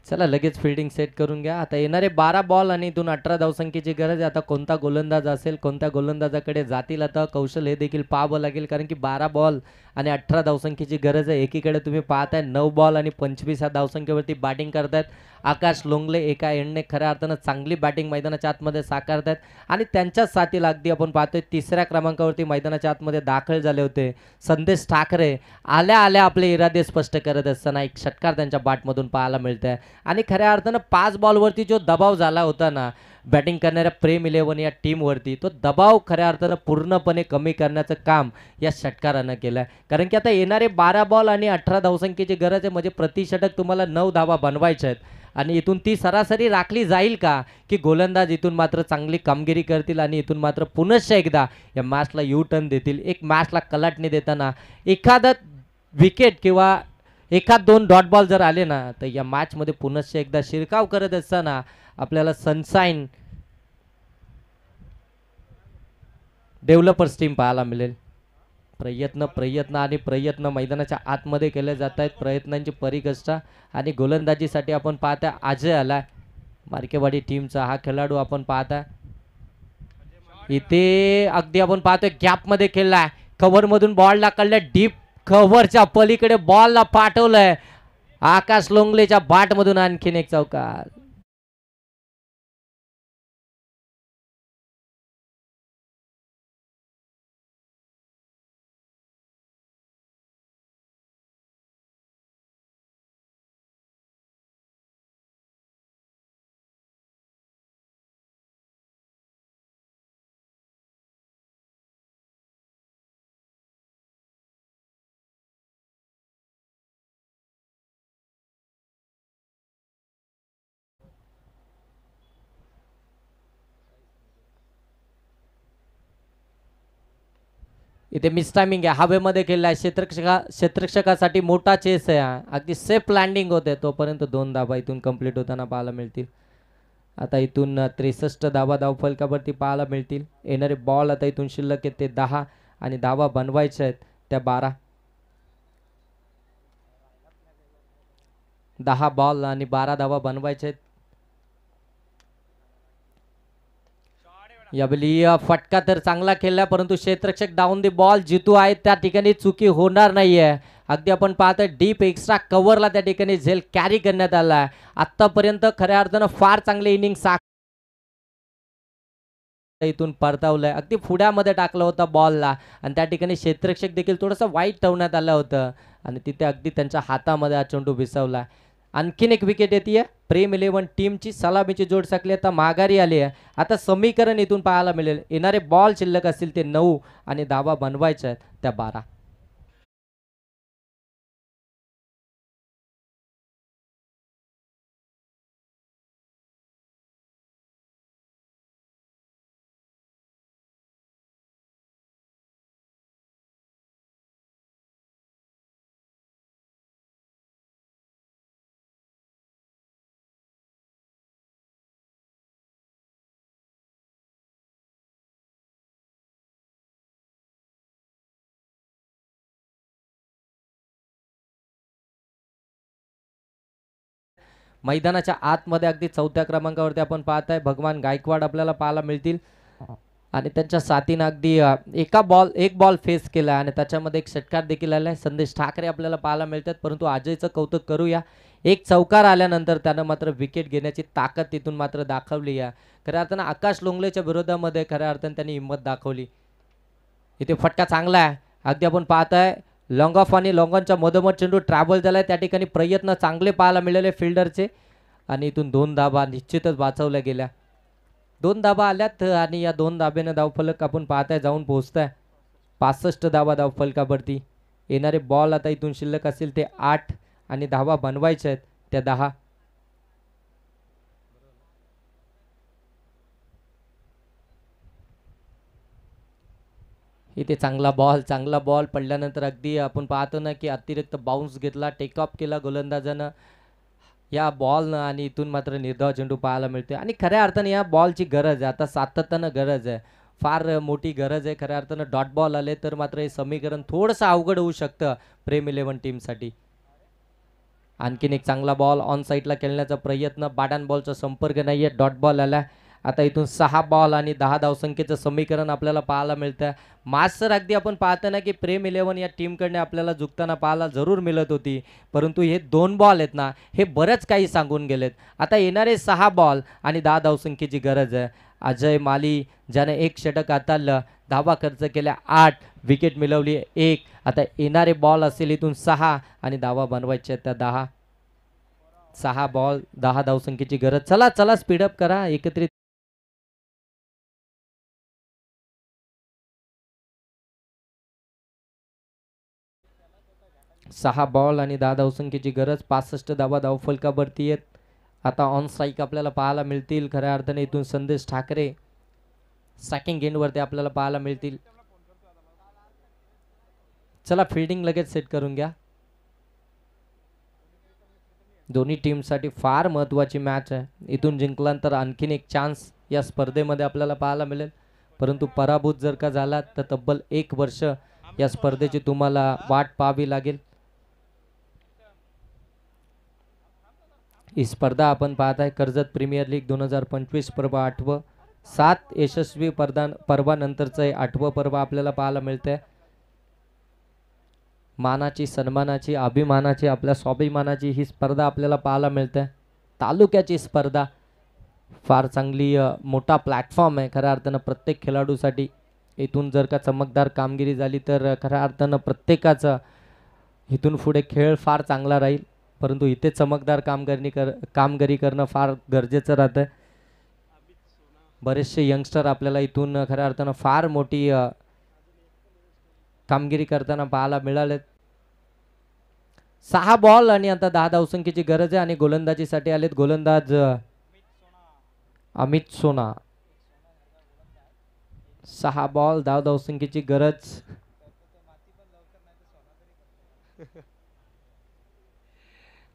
चला लगेच फिल्डिंग सेट करून घ्या. आता येणारे 12 बॉल आणि इथून 18 धावसंख्येची गरज आहे. आता कोणता गोलंदाज असेल, कोणत्या गोलंदाजाकडे जातील आता कौशल हे देखील पाहावं लागेल, कारण की 12 बॉल आणि 18 धावसंख्येची गरज आहे. एकीकडे तुम्ही पाहताय 9 बॉल आणि 25 या धावसंख्येवरती बॅटिंग करतायत आकाश लोंगले. एका एंडने खऱ्या अर्थानं चांगली बॅटिंग मैदानाच्या आतमध्ये साकारतायत आणि त्यांच्याच साथीला अगदी आपण पाहतोय 3ऱ्या क्रमांकावरती मैदानाच्या आतमध्ये दाखल झाले होते संदेश ठाकरे. आल्या आल्या आपले इरादे स्पष्ट करत असताना एक षटकार त्यांच्या बॅटमधून पाहायला मिळत आहे आणि खऱ्या अर्थानं 5 बॉलवरती जो दबाव झाला होता ना बॅटिंग करणाऱ्या प्रेम 11 या टीमवरती, तो दबाव खऱ्या अर्थानं पूर्णपणे कमी करण्याचं काम या षटकारानं केलं आहे. कारण की आता येणारे 12 बॉल आणि 18 धावसंख्येची गरज आहे, म्हणजे प्रति षटक तुम्हाला 9 धावा बनवायच्या आहेत आणि इथून ती सरासरी राखली जाईल का, की गोलंदाज इथून मात्र चांगली कामगिरी करतील आणि इथून मात्र पुनश्च एकदा या मॅचला यू टर्न देतील. एक मॅचला कलाटणी देताना एखादा विकेट किंवा एखाद 2 डॉट बॉल जर आले ना तर या मॅचमध्ये पुनश्च एकदा शिरकाव करत असताना आपल्याला सनशाईन डेव्हलपर्स टीम पाहायला मिळेल. प्रयत्न मैदानाच्या आतमध्ये केले जात आहेत. प्रयत्नांची परिकष्टा आणि गोलंदाजीसाठी आपण पाहता अजय आलाय मार्केवाडी टीमचा. हा खेळाडू आपण पाहता इथे अगदी आपण पाहतोय गॅपमध्ये खेळलाय. कव्हरमधून बॉल टाकलाय, डीप कव्हरच्या पलीकडे बॉलला पाठवलंय. आकाश लोंगलेच्या बॅटमधून आणखीन एक चौकार. इथे मिस टायमिंग आहे, हवेमध्ये केलेला आहे. क्षेत्ररक्षकासाठी मोठा चेस आहे. अगदी सेफ लँडिंग होते तोपर्यंत 2 धाबा इथून कंप्लीट होताना पाहायला मिळतील. आता इथून 63 धाबा धावफलकावरती पाहायला मिळतील. येणारे बॉल आता इथून शिल्लक आहेत ते 10 आणि धाबा बनवायचे आहेत त्या 12. 10 बॉल आणि 12 धाबा बनवायचे आहेत. यावेळी फटका तर चांगला खेळला, परंतु क्षेत्ररक्षक डाऊन दी बॉल जितू आहे त्या ठिकाणी चुकी होणार नाहीये. अगदी आपण पाहतोय डीप एक्स्ट्रा कव्हरला त्या ठिकाणी झेल कॅरी करण्यात आला आहे. आतापर्यंत खऱ्या अर्थानं फार चांगले इनिंग इथून परतावलंय. अगदी पुढ्यामध्ये टाकलं होतं बॉलला आणि त्या ठिकाणी क्षेत्ररक्षक देखील थोडंसं वाईट ठेवण्यात आलं होतं आणि तिथे अगदी त्यांच्या हातामध्ये हा चेंडू भिसवला. आणखीन एक विकेट येते प्रेम 11 टीमची सलामीची जोड साकली आता माघारी आली आहे. आता समीकरण इथून पाहायला मिळेल. येणारे बॉल शिल्लक असतील ते 9 आणि धावा बनवायच्या आहेत त्या 12. मैदानाच्या आतमध्ये अगदी 4थ्या क्रमांकावरती आपण पाहत आहे भगवान गायकवाड आपल्याला पाहायला मिळतील आणि त्यांच्या साथीनं अगदी एक बॉल फेस केला आणि त्याच्यामध्ये एक षटकार देखील आला आहे. संदेश ठाकरे आपल्याला पाहायला मिळतात, परंतु अजयचं कौतुक करूया. एक चौकार आल्यानंतर त्यानं मात्र विकेट घेण्याची ताकद तिथून मात्र दाखवली आहे. खऱ्या अर्थानं आकाश लोंगलेच्या विरोधामध्ये खऱ्या अर्थानं त्यांनी हिंमत दाखवली. इथे फटका चांगला आहे. अगदी आपण पाहताय लॉंग ऑफ आणि लॉंग ऑनच्या मधोमध चेंडू ट्रॅव्हल झालाय. त्या ठिकाणी प्रयत्न चांगले पाहायला मिळाले फिल्डरचे आणि इथून 2 धाबा निश्चितच वाचवल्या गेल्या. 2 धाबा आल्यात आणि या 2 धाब्यानं धावफलक आपण पाहताय जाऊन पोहोचताय 65 धाबा धावफलकावरती. येणारे बॉल आता इथून शिल्लक असतील ते 8 आणि धावा बनवायच्या आहेत त्या 10. इथे चांगला बॉल पडल्यानंतर अगदी आपण पाहतो ना की अतिरिक्त बाउन्स घेतला, टेक ऑफ केला गोलंदाजानं या बॉलनं आणि इथून मात्र निर्धाव चेंडू पाहायला मिळते. आणि खऱ्या अर्थाने या बॉलची गरज आहे, आता सातत्यानं गरज आहे, फार मोठी गरज आहे. खऱ्या अर्थानं डॉट बॉल आले तर मात्र हे समीकरण थोडंसं अवघड होऊ शकतं प्रेम 11 टीमसाठी. आणखीन एक चांगला बॉल ऑन साईडला खेळण्याचा प्रयत्न, बाडान बॉलचा संपर्क नाहीये, डॉट बॉल आला. आता इथून 6 बॉल आणि 10 धावसंख्येचं समीकरण आपल्याला पाहायला मिळतं. मास्टर अगदी आपण पाहतो ना की प्रेम 11 या टीमकडे आपल्याला झुकताना पाहायला जरूर मिळत होती, परंतु हे 2 बॉल आहेत ना हे बरंच काही सांगून गेलेत. आता येणारे 6 बॉल आणि 10 धावसंख्येची गरज आहे. अजय माली ज्याने 1 षटक हाताळलं, धावा खर्च केल्या 8, विकेट मिळवली 1. आता येणारे बॉल असेल इथून 6 आणि धावा बनवायच्या त्या 10. 6 बॉल 10 धावसंख्येची गरज. चला स्पीडअप करा एकत्रित. 6 बॉल आणि 10 धावसंख्येची गरज. 65 धावा धावफलकावरती आहेत. आता ऑन स्ट्राईक आपल्याला पाहायला मिळतील. खऱ्या अर्थाने इथून संदेश ठाकरे सेकंड गेंडवरती आपल्याला पाहायला मिळतील. चला फिल्डिंग लगेच सेट करून घ्या. दोन्ही टीमसाठी फार महत्त्वाची मॅच आहे. इथून जिंकल्यानंतर आणखीन एक चान्स या स्पर्धेमध्ये आपल्याला पाहायला मिळेल, परंतु पराभूत जर का झाला तर तब्बल 1 वर्ष या स्पर्धेची तुम्हाला वाट पाहावी लागेल. ही स्पर्धा आपण पाहत आहे कर्जत प्रीमियर लीग 2025 पर्व 8वं. 7 यशस्वी पर्वानंतरचं हे 8वं पर्व आपल्याला पाहायला मिळतंय. मानाची, सन्मानाची, अभिमानाची, आपल्या स्वाभिमानाची ही स्पर्धा आपल्याला पाहायला मिळते. तालुक्याची स्पर्धा फार चांगली मोठा प्लॅटफॉर्म आहे खऱ्या अर्थानं प्रत्येक खेळाडूसाठी. इथून जर का चमकदार कामगिरी झाली तर खऱ्या अर्थानं प्रत्येकाचा इथून पुढे खेळ फार चांगला राहील, परंतु इथे चमकदार कामगिरी करणं फार गरजेचं राहतं. बरेचसे यंगस्टर आपल्याला इथून खऱ्या अर्थानं फार मोठी कामगिरी करताना पाहायला मिळाले. 6 बॉल आणि आता 10 धावसंख्येची गरज आहे आणि गोलंदाजीसाठी आलेत गोलंदाज अमित सोना. 6 बॉल 10 धावसंख्येची गरज.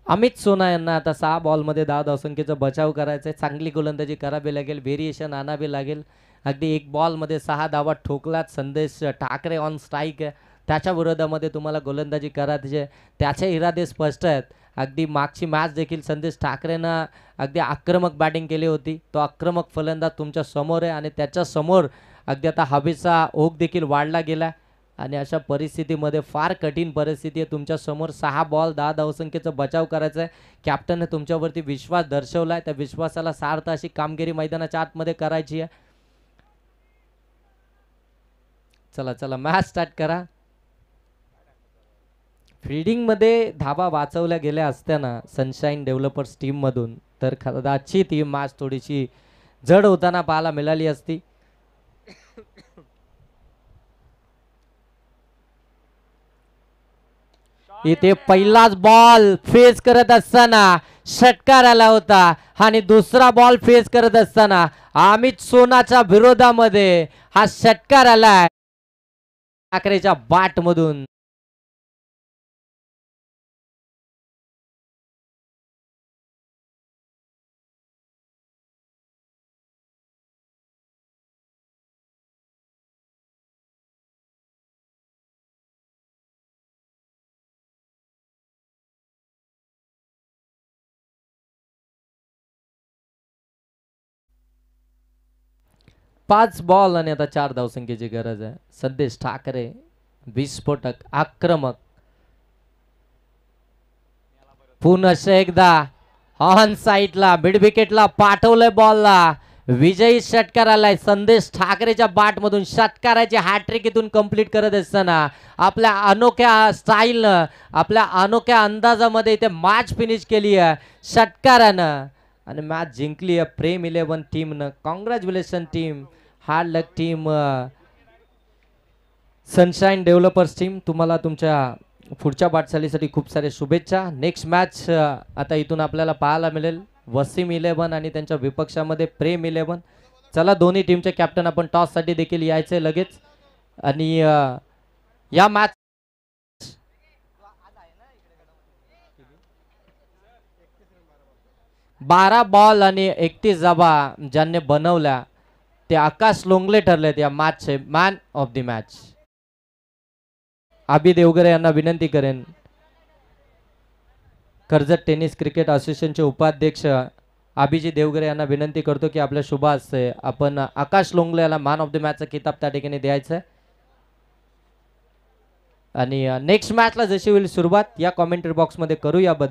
अमित सोना यांना आता 6 बॉलमध्ये 10 धावसंख्येचा बचाव करायचा आहे. चांगली गोलंदाजी करावी लागेल, व्हेरिएशन आणावे लागेल. अगदी 1 बॉलमध्ये 6 धावा ठोकलात. संदेश ठाकरे ऑन स्ट्राईक आहे, त्याच्या विरोधामध्ये तुम्हाला गोलंदाजी करायची, त्याचे इरादे स्पष्ट आहेत. अगदी मागची मॅच देखील संदेश ठाकरेनं अगदी आक्रमक बॅटिंग केली होती. तो आक्रमक फलंदाज तुमच्या समोर आहे आणि त्याच्या समोर अगदी आता हवेचा ओघ देखील वाढला गेला आणि अशा परिस्थितीमध्ये फार कठीण परिस्थिती आहे तुमच्या समोर. 6 बॉल 10 धावसंख्येचा बचाव करायचा आहे. कॅप्टनने तुमच्यावरती विश्वास दर्शवला आहे, त्या विश्वासाला सार्थ अशी कामगिरी मैदानाच्या आतमध्ये करायची आहे. चला मॅच स्टार्ट करा. फिल्डिंगमध्ये धाबा वाचवल्या गेल्या असत्याना सनशाईन डेव्हलपर्स टीममधून तर कदाचित ही मॅच थोडीशी जड होताना पाहायला मिळाली असती. इथे पहिलाच बॉल फेस करत असताना षटकार आला होता आणि दुसरा बॉल फेस करत असताना अमित सोनाच्या विरोधामध्ये हा षटकार आलाय ठाकरेच्या बाट मधून. पाच बॉल आणि आता 4 धावसंख्येची गरज आहे. संदेश ठाकरे विस्फोटक आक्रमक पुनश एकदा ऑन साईडला मिड विकेटला पाठवलंय बॉलला. विजयी षटकार आलाय संदेश ठाकरेच्या बाट मधून. षटकाराची हॅट्रिक इथून कंप्लीट करत असताना आपल्या अनोख्या स्टाईलनं आपल्या अनोख्या अंदाजामध्ये इथे मॅच फिनिश केली आहे षटकारानं आणि मॅच जिंकली आहे प्रेम 11 टीमनं. कॉंग्रॅच्युलेशन टीम, हार्ड लक टीम, सनशाईन डेव्हलपर्स टीम. तुम्हाला तुमच्या पुढच्या वाटचालीसाठी खूप सारे शुभेच्छा. नेक्स्ट मॅच आता इथून आपल्याला पाहायला मिळेल वसीम 11 आणि त्यांच्या विपक्षामध्ये प्रेम 11. चला दोन्ही टीमचे कॅप्टन आपण टॉस साठी देखील यायचे लगेच. आणि या मॅच 12 बॉल आणि 31 धावा ज्यांनी बनवल्या ते आकाश लोंगले ठरलेत या मॅचचे मॅन ऑफ द मॅच. आबी देवगरे यांना विनंती करेन, कर्जत टेनिस क्रिकेट असोसिएशनचे उपाध्यक्ष आबीजी देवगरे यांना विनंती करतो की आपल्या शुभ हस्ते आपण आकाश लोंगले याला मॅन ऑफ द मॅचचा किताब त्या ठिकाणी द्यायचा आहे. आणि नेक्स्ट मॅचला जशी होईल सुरुवात या कॉमेंट्री बॉक्समध्ये करू याबद्दल